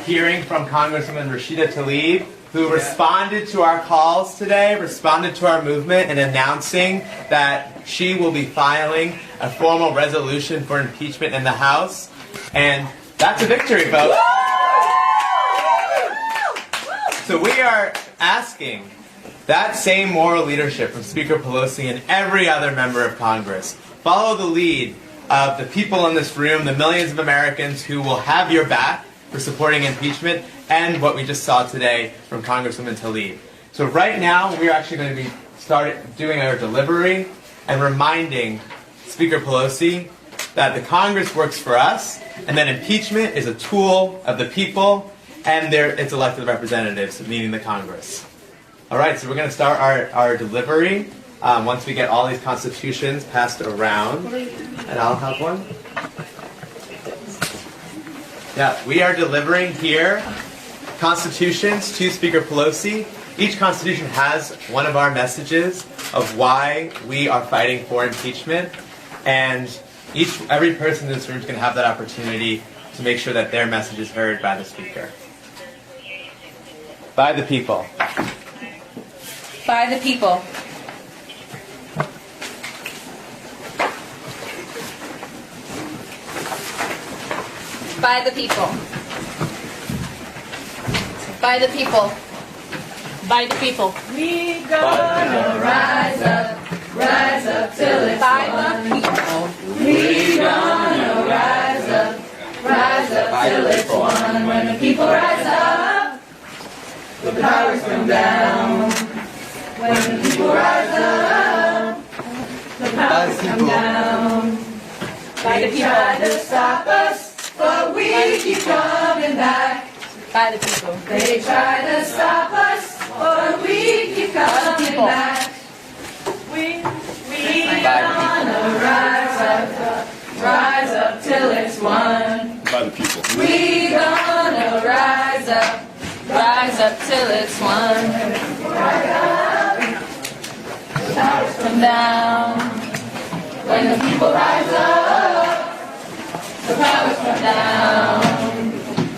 hearing from Congressman Rashida Tlaib, who responded to our calls today, responded to our movement, and announcing that she will be filing a formal resolution for impeachment in the House. And that's a victory, folks. So we are asking that same moral leadership from Speaker Pelosi and every other member of Congress. Follow the lead of the people in this room, the millions of Americans who will have your back for supporting impeachment, and what we just saw today from Congresswoman Talib. So right now, we're actually going to be doing our delivery and reminding Speaker Pelosi that the Congress works for us, and that impeachment is a tool of the people and its elected representatives, meaning the Congress. All right, so we're going to start our delivery once we get all these constitutions passed around. And I'll have one. Yeah, we are delivering here constitutions to Speaker Pelosi. Each constitution has one of our messages of why we are fighting for impeachment. And every person in this room is going to have that opportunity to make sure that their message is heard by the Speaker. By the people. By the people. By the people. By the people. By the people. We gonna rise up till it's By the people. We gonna rise up till it's won. When the people rise up, the powers come down. When the people rise up, the powers come down. They try to stop us, but we keep coming back. By the people. They try to stop us, but we keep coming back. We gonna rise up till it's won. By the people. We gonna rise up till it's won. powers come down. When the people rise up, the powers come down.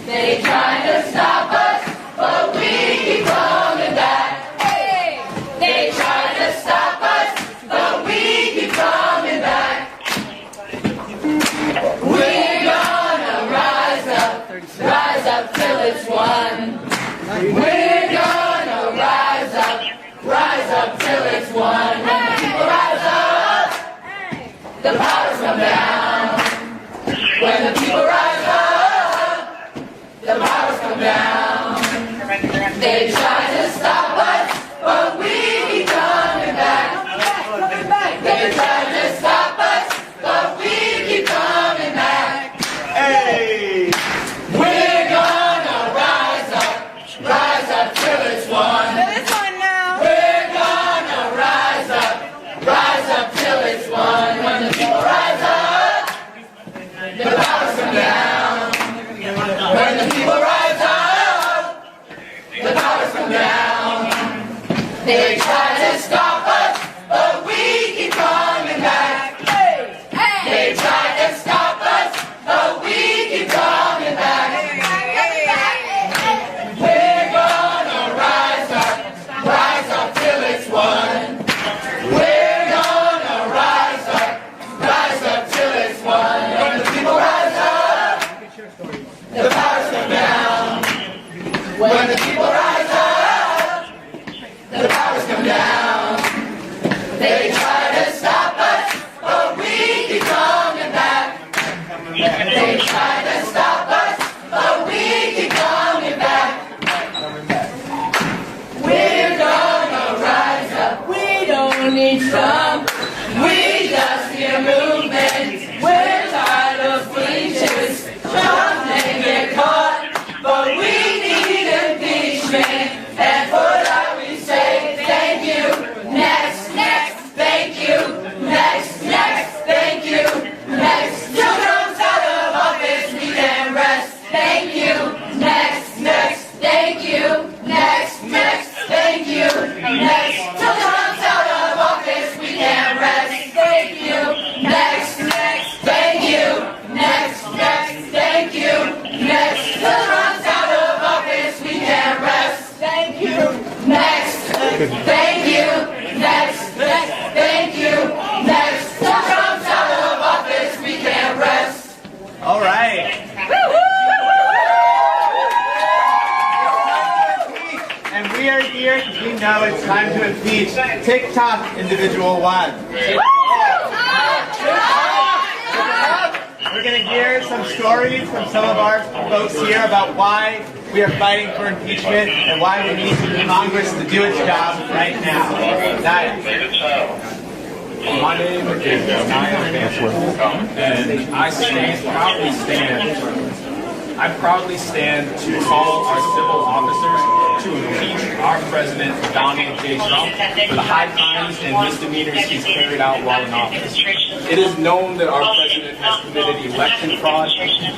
They try to stop us, but we keep coming back. Hey! They try to stop us, but we keep coming back. We're gonna rise up till it's won. We're gonna rise up till it's won. When the people rise up, the powers come down. When the people rise up, the powers come down. They try to stop us, but we keep coming back. They try to stop us, but we keep coming back. Hey! We're gonna rise up till it's won. This one now. We're gonna rise up till it's won. When the people rise up, the powers come down. When the people rise up, the powers come down. They try to stop us, but we keep coming back. They try to stop us, but we keep coming back. We're gonna rise up till it's won. We're gonna rise up till it's won. When the people rise up, the powers come down. When the people rise up, the powers come down. They try to stop us, but we keep coming back. They try to stop us, but we keep coming back. We're gonna rise up. We don't need Trump. We just need a movement. We're tired of speeches. Trump may get caught, but we need impeachment. And for that we say thank you. Next, next, thank you. Next, next, thank you. Next, till Trump's out of office, we can rest. Thank you. Next, next, thank you. Next, next, thank you. Next, till Trump's out of office, we can rest. Thank you. Next, next, thank you. Next, next, thank you. Next, till Trump's out of office, we can rest. Thank you. Next, thank you. Next, next, thank you. Next, till Trump's out of office, we can rest. All right. And we are here because we know it's time to impeach. TikTok individual one. We're going to hear some stories from some of our folks here about why we are fighting for impeachment and why we need Congress to do its job right now. Naya. My name is Naya and I proudly stand to call our civil officers to impeach our President Donald J. Trump for the high crimes and misdemeanors he's carried out while in office. It is known that our President has committed election fraud,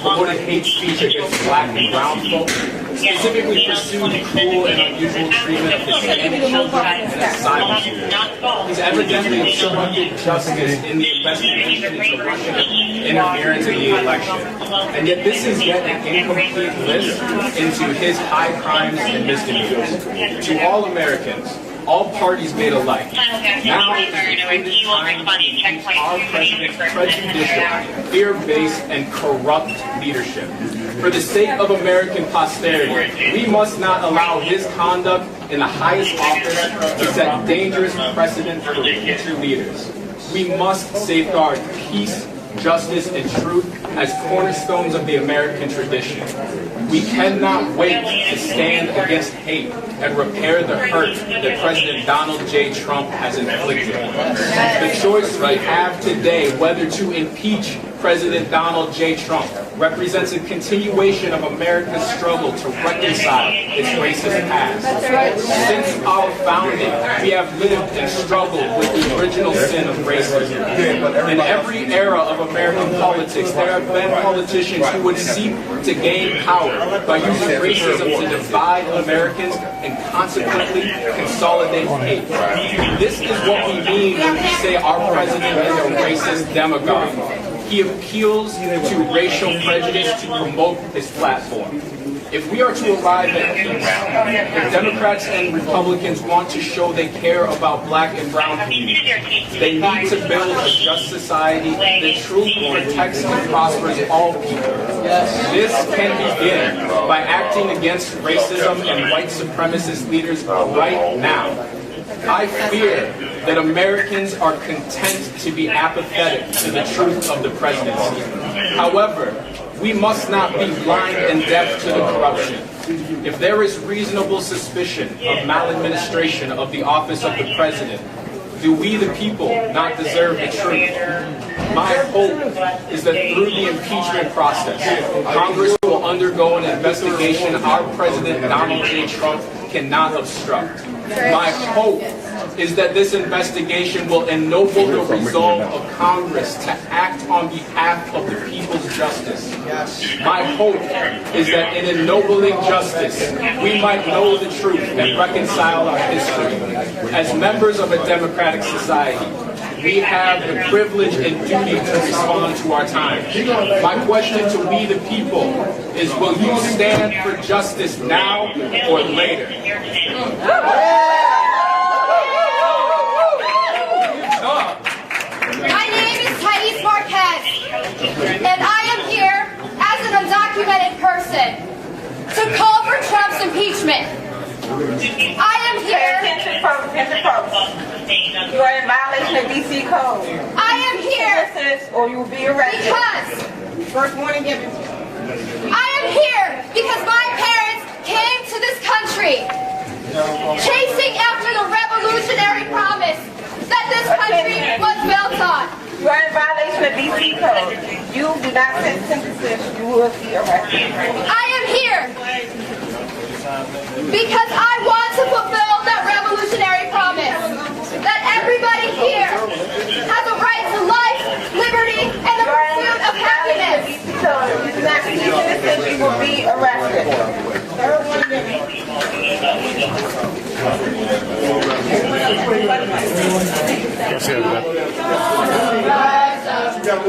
promoted hate speech against black and brown folk, specifically pursued cruel and unusual treatment of Hispanic children and asylum seekers. He's evidently obstructed justice in the investigation into Russian interference in the election. And yet this is yet an incomplete list into his high crimes and misdemeanors. To all Americans, all parties made alike, now is the time to impeach our president's prejudicial, fear-based, and corrupt leadership. For the sake of American posterity, we must not allow his conduct in the highest office to set dangerous precedent for future leaders. We must safeguard peace, justice, and truth as cornerstones of the American tradition. We cannot wait to stand against hate and repair the hurt that President Donald J. Trump has inflicted. The choice we have today, whether to impeach President Donald J. Trump represents a continuation of America's struggle to reconcile its racist past. Since our founding, we have lived and struggled with the original sin of racism. In every era of American politics, there have been politicians who would seek to gain power by using racism to divide Americans and consequently consolidate hate. This is what we mean when we say our president is a racist demagogue. He appeals to racial prejudice to promote his platform. If we are to arrive at peace, if Democrats and Republicans want to show they care about black and brown communities, they need to build a just society that truly protects and prospers all people. This can begin by acting against racism and white supremacist leaders right now. I fear that Americans are content to be apathetic to the truth of the presidency. However, we must not be blind and deaf to the corruption. If there is reasonable suspicion of maladministration of the office of the president, do we the people not deserve the truth? My hope is that through the impeachment process, Congress will undergo an investigation our President Donald J. Trump cannot obstruct. My hope is that this investigation will ennoble the resolve of Congress to act on behalf of the people's justice. My hope is that in ennobling justice, we might know the truth and reconcile our history. As members of a democratic society, we have the privilege and duty to respond to our time. My question to we the people is, will you stand for justice now or later? My name is Thais Marquez, and I am here as an undocumented person to call for Trump's impeachment. I am here. You are in violation of DC code. I am here. Or you will be arrested. Because. First warning given. I am here because my parents came to this country chasing after the revolutionary promise that this country was built on. You are in violation of DC code. You do not send synthesis, you will be arrested. I am here because I want to fulfill that revolutionary promise that everybody here has a right to life, liberty, and the pursuit of happiness. So you do not send synthesis, you will be arrested.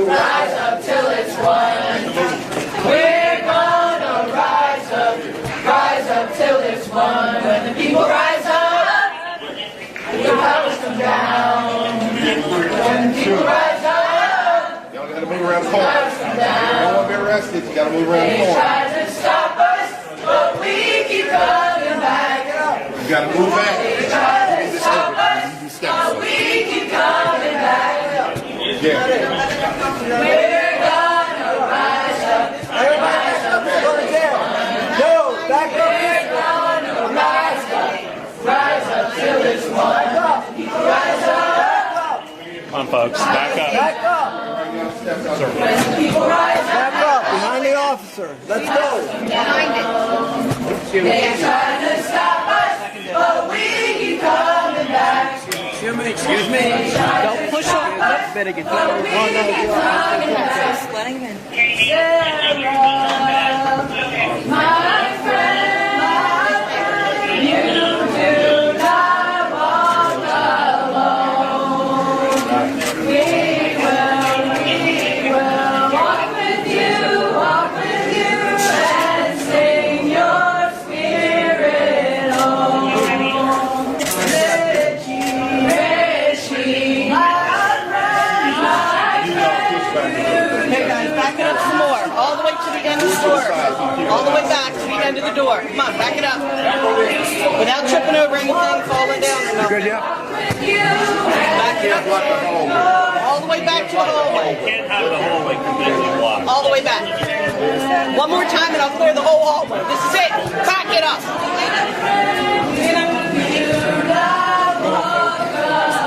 Rise up till it's won. We're gonna rise up till it's won. When the people rise up, the powers come down. When the people rise up, Y'all gotta move around the corner. You don't want to be arrested. You gotta move around the they corner. try to stop us, but we keep coming back. You gotta move back. They try to stop us, but we keep coming back. Yeah. We're gonna rise up. Rise up till it's won. We're gonna rise up till it's won. Rise up. Come on, folks, back up. Back up. When people rise up. Back up, behind the officer. Let's go. They try to stop us, but we keep coming back. Excuse me. Don't push up. Better get down. Letting him in. My friend, you do not walk alone. We will walk with you and sing your spirit home. Richie, my Hey guys, back it up some more. All the way to the end of the door. All the way back to the end of the door. Come on, back it up. Without tripping over anything, falling down. You good, yeah? Back it up. All the way back to the hallway. All the way back. One more time and I'll clear the whole hallway. This is it. Back it up.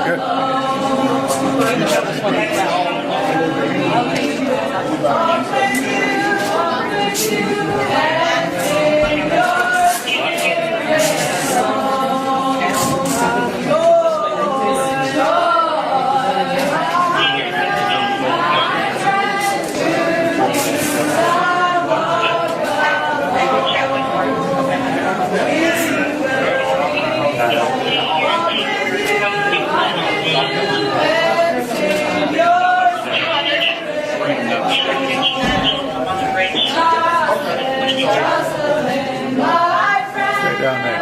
Good. Jocelyne, my friend. Right down there.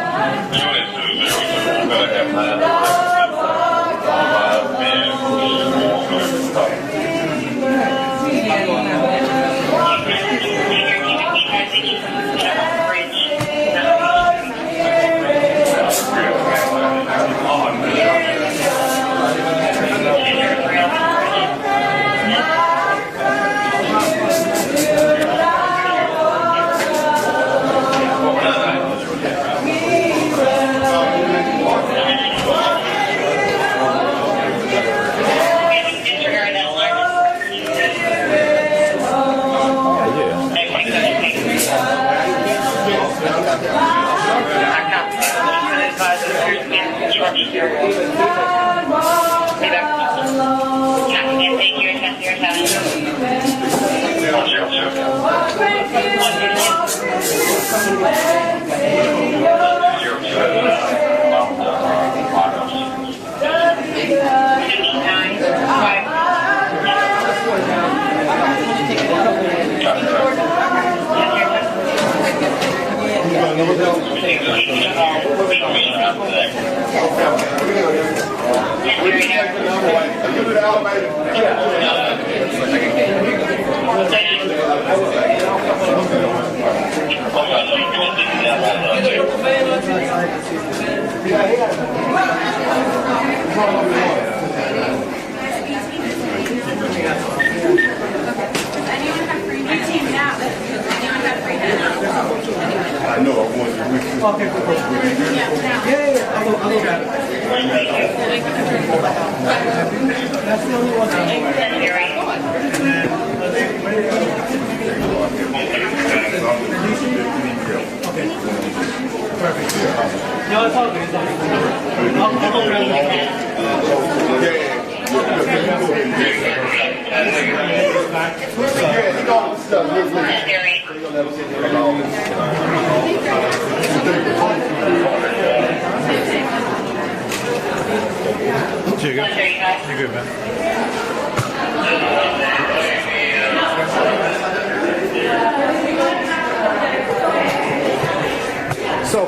I know, I want to. Okay, cool. Yeah, I'll go grab it. That's the only one. Okay. Perfect. No, it's all good. I'll go grab You good? You're good, man. So.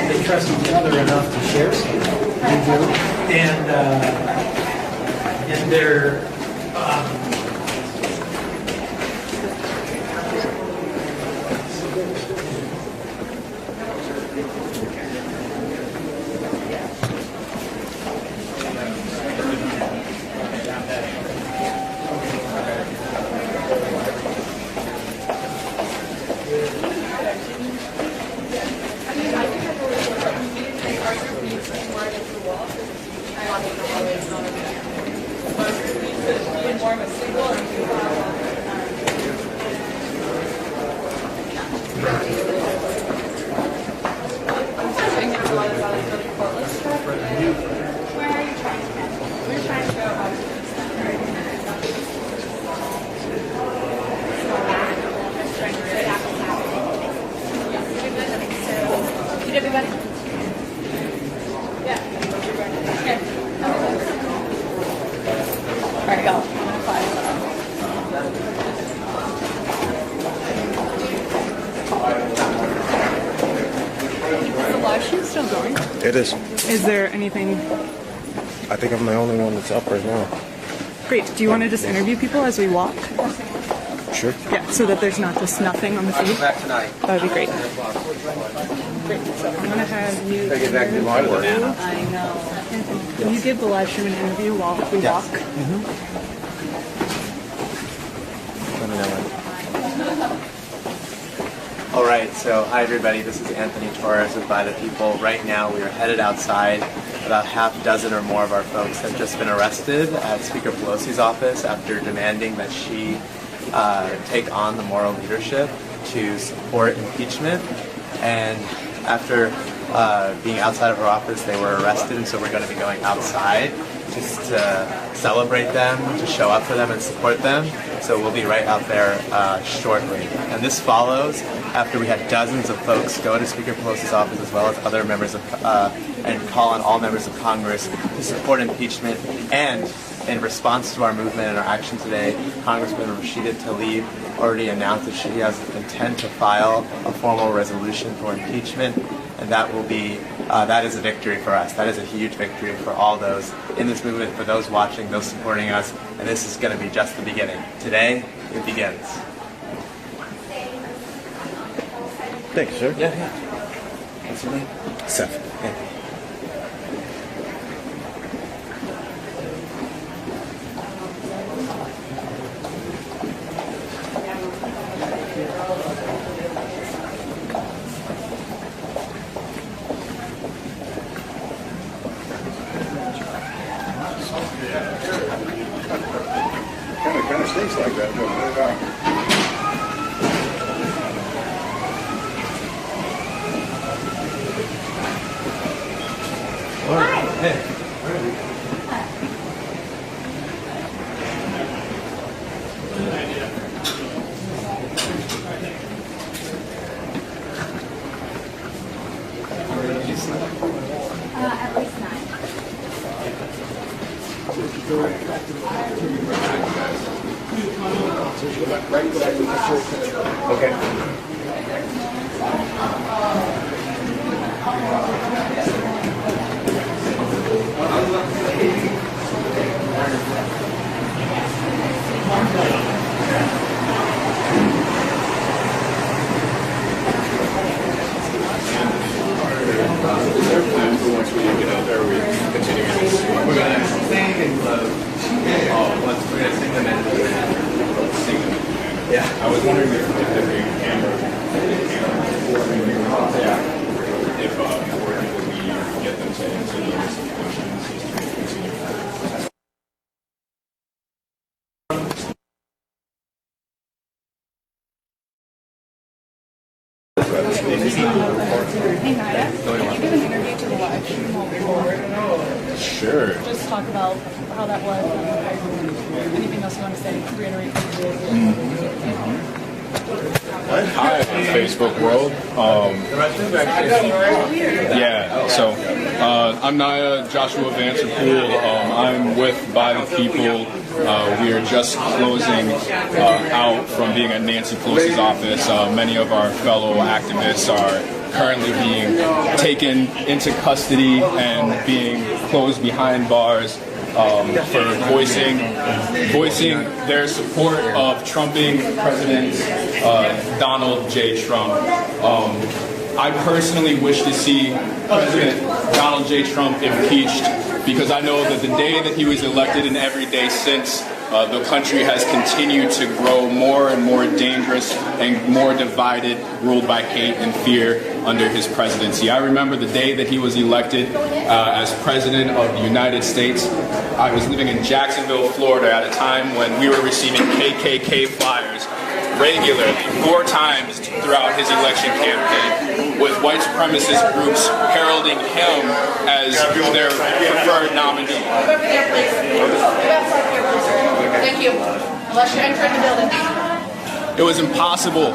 They trust each other enough to share something. And they're It is. Is there anything? I think I'm the only one that's up right now. Great. Do you want to just interview people as we walk? Sure. Yeah, so that there's not just nothing on the feed. Back tonight. That would be great. Great. So I'm going to have you. Gotta get back to my work. I know. Can you give the live stream an interview while we walk? Let me know when. All right, so hi everybody, this is Anthony Torres with By the People. Right now we are headed outside. About half dozen or more of our folks have just been arrested at Speaker Pelosi's office after demanding that she take on the moral leadership to support impeachment. And after being outside of her office, they were arrested, and so we're going to be going outside just to celebrate them, to show up for them and support them. So we'll be right out there shortly. And this follows after we had dozens of folks go to Speaker Pelosi's office as well as other members of, and call on all members of Congress to support impeachment. And in response to our movement and our action today, Congressman Rashida Tlaib already announced that she has intent to file a formal resolution for impeachment. And that will be, that is a victory for us. That is a huge victory for all those in this movement, for those watching, those supporting us. And this is going to be just the beginning. Today, it begins. Thank you, sir. Yeah. What's your name? Seth. Kind of stinks like that, doesn't it? At least 9. Once we get out there, we continue this. We're going to sing and close. Once we're going to sing them and sing them. Yeah. I was wondering if the camera, if before we get them to answer those questions, just to continue. Hey, Naya, can you give an interview to the live stream while we walk? Sure. Just talk about how that was and anything else you want to say, reiterate. Hi, Facebook world. Yeah, so I'm Naya Joshua Vanterpool. I'm with By the People. We are just closing out from being at Nancy Pelosi's office. Many of our fellow activists are currently being taken into custody and being closed behind bars for voicing their support of Trumping President Donald J. Trump. I personally wish to see President Donald J. Trump impeached because I know that the day that he was elected and every day since, the country has continued to grow more and more dangerous and more divided, ruled by hate and fear under his presidency. I remember the day that he was elected as President of the United States. I was living in Jacksonville, Florida at a time when we were receiving KKK flyers regularly, 4 times throughout his election campaign, with white supremacist groups heralding him as their preferred nominee. Thank you. Unless you're entering the building. It was impossible.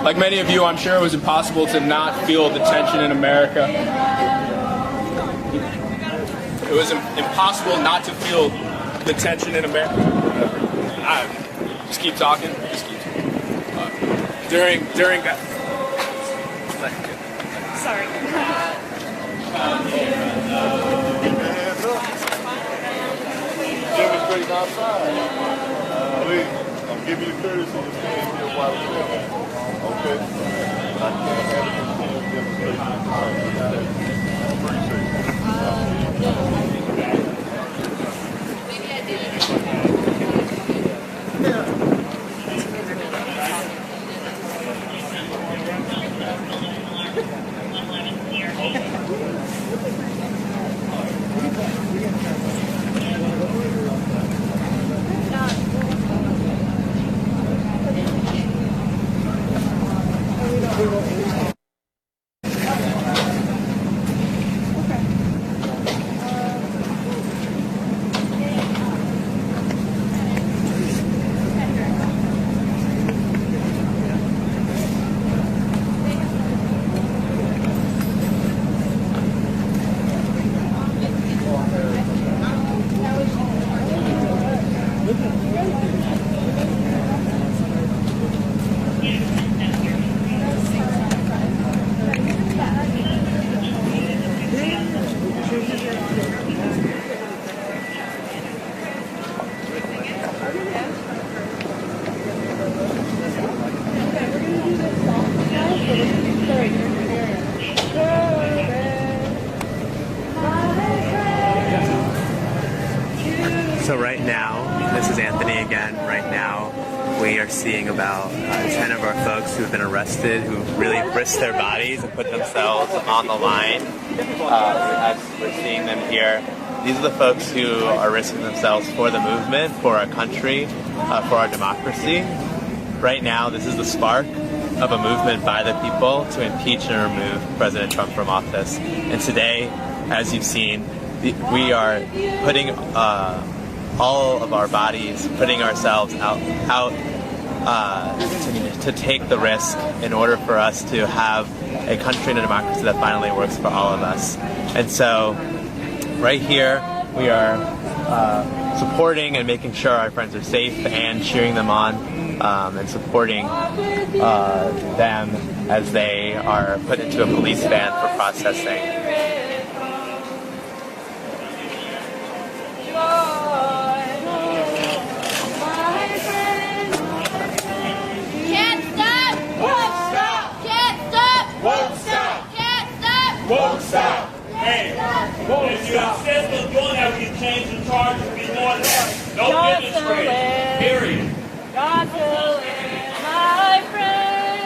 Like many of you, I'm sure it was impossible to not feel the tension in America. It was impossible not to feel the tension in America. Just keep talking. Just keep talking. During. Sorry. Demonstrating outside. give me the courtesy to stand here while we have it. Okay? But I can't have a continued demonstration. Appreciate So right now, this is Anthony again. Right now, we are seeing about 10 of our folks who've been arrested, who really risked their bodies and put themselves on the line. We're seeing them here. These are the folks who are risking themselves for the movement, for our country, for our democracy. Right now, this is the spark of a movement by the people to impeach and remove President Trump from office. And today, as you've seen, we are putting all of our bodies, putting ourselves out to take the risk in order for us to have a country and a democracy that finally works for all of us. And so, right here, we are supporting and making sure our friends are safe and cheering them on and supporting them as they are put into a police van for processing. Won't stop. Hey, if you insist on doing that, we can change the charges and be more than that. No demonstration. Period. Jocelyne, my friend,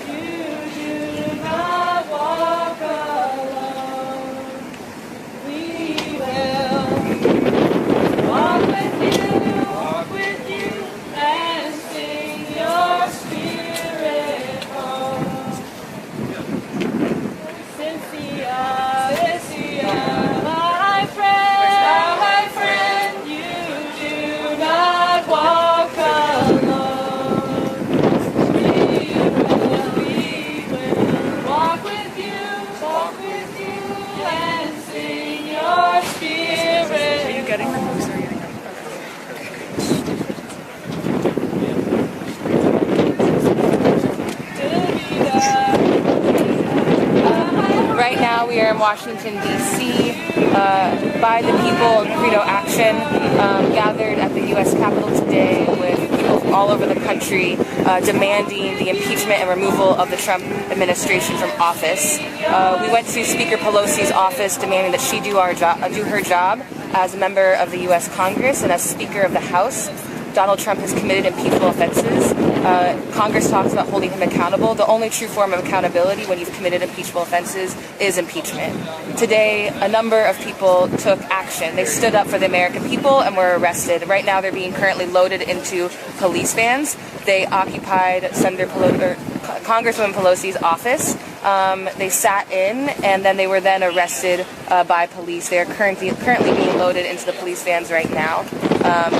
you do not walk alone. We will walk with you, and sing your spirit home. My friend, you do not walk alone. We will walk with you, and sing your spirit. Are you getting them? Right now we are in Washington, D.C. By the People Credo Action, gathered at the U.S. Capitol today with people from all over the country demanding the impeachment and removal of the Trump administration from office. We went to Speaker Pelosi's office demanding that she do her job as a member of the U.S. Congress and as Speaker of the House. Donald Trump has committed impeachable offenses. Congress talks about holding him accountable. The only true form of accountability when you've committed impeachable offenses is impeachment. Today, a number of people took action. They stood up for the American people and were arrested. Right now, they're being currently loaded into police vans. They occupied Congresswoman Pelosi's office. They sat in, and then they were then arrested by police. They are currently being loaded into the police vans right now.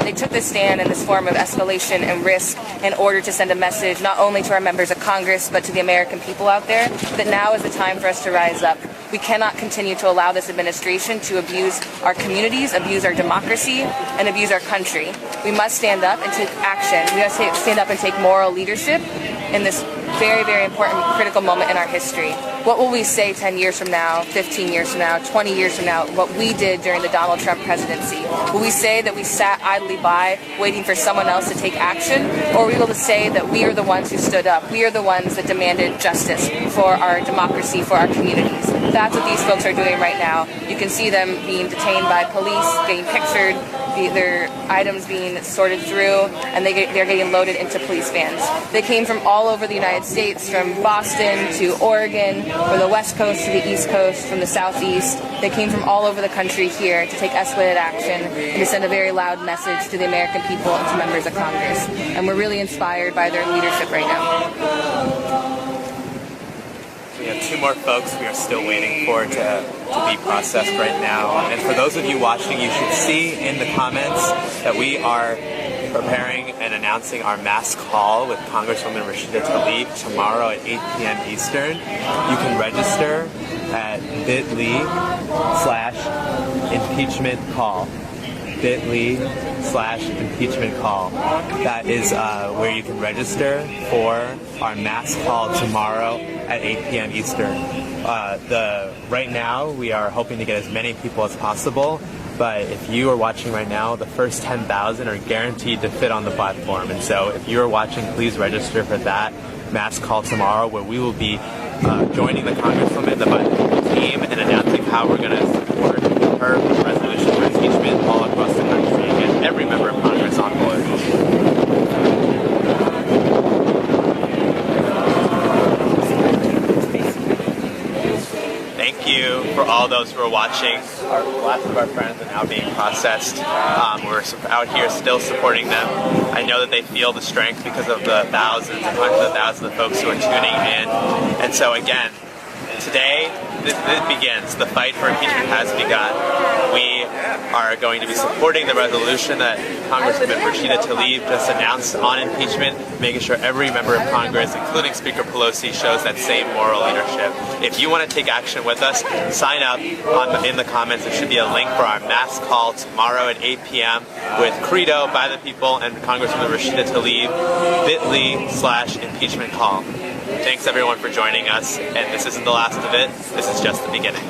They took this stand in this form of escalation and risk in order to send a message not only to our members of Congress, but to the American people out there, that now is the time for us to rise up. We cannot continue to allow this administration to abuse our communities, abuse our democracy, and abuse our country. We must stand up and take action. We must stand up and take moral leadership in this very, very important, critical moment in our history. what will we say 10 years from now, 15 years from now, 20 years from now, what we did during the Donald Trump presidency? Will we say that we sat idly by waiting for someone else to take action? Or will we say that we are the ones who stood up? We are the ones that demanded justice for our democracy, for our communities. That's what these folks are doing right now. You can see them being detained by police, getting pictured, their items being sorted through, and they're getting loaded into police vans. They came from all over the United States, from Boston to Oregon, from the West Coast to the East Coast, from the Southeast. They came from all over the country here to take escalated action and to send a very loud message to the American people and to members of Congress. And we're really inspired by their leadership right now. We have two more folks we are still waiting for to be processed right now. And for those of you watching, you should see in the comments that we are preparing and announcing our mass call with Congresswoman Rashida Tlaib tomorrow at 8 p.m. Eastern. You can register at bit.ly/impeachment call. bit.ly/impeachment call. That is where you can register for our mass call tomorrow at 8 p.m. Eastern. Right now, we are hoping to get as many people as possible, but if you are watching right now, the first 10,000 are guaranteed to fit on the platform. And so if you are watching, please register for that mass call tomorrow, where we will be joining the Congresswoman, the By the People team, and announcing how we're going to support her resolution for impeachment all across the country and get every member of Congress on board. Thank you for all those who are watching. Lots of our friends are now being processed. We're out here still supporting them. I know that they feel the strength because of the thousands and hundreds of thousands of folks who are tuning in. And so again, today, this begins. The fight for impeachment has begun. We are going to be supporting the resolution that Congressman Rashida Tlaib just announced on impeachment, making sure every member of Congress, including Speaker Pelosi, shows that same moral leadership. If you want to take action with us, sign up in the comments. There should be a link for our mass call tomorrow at 8 p.m. with Credo, By the People, and Congressman Rashida Tlaib, bit.ly/impeachment call. Thanks everyone for joining us, and this isn't the last of it, this is just the beginning.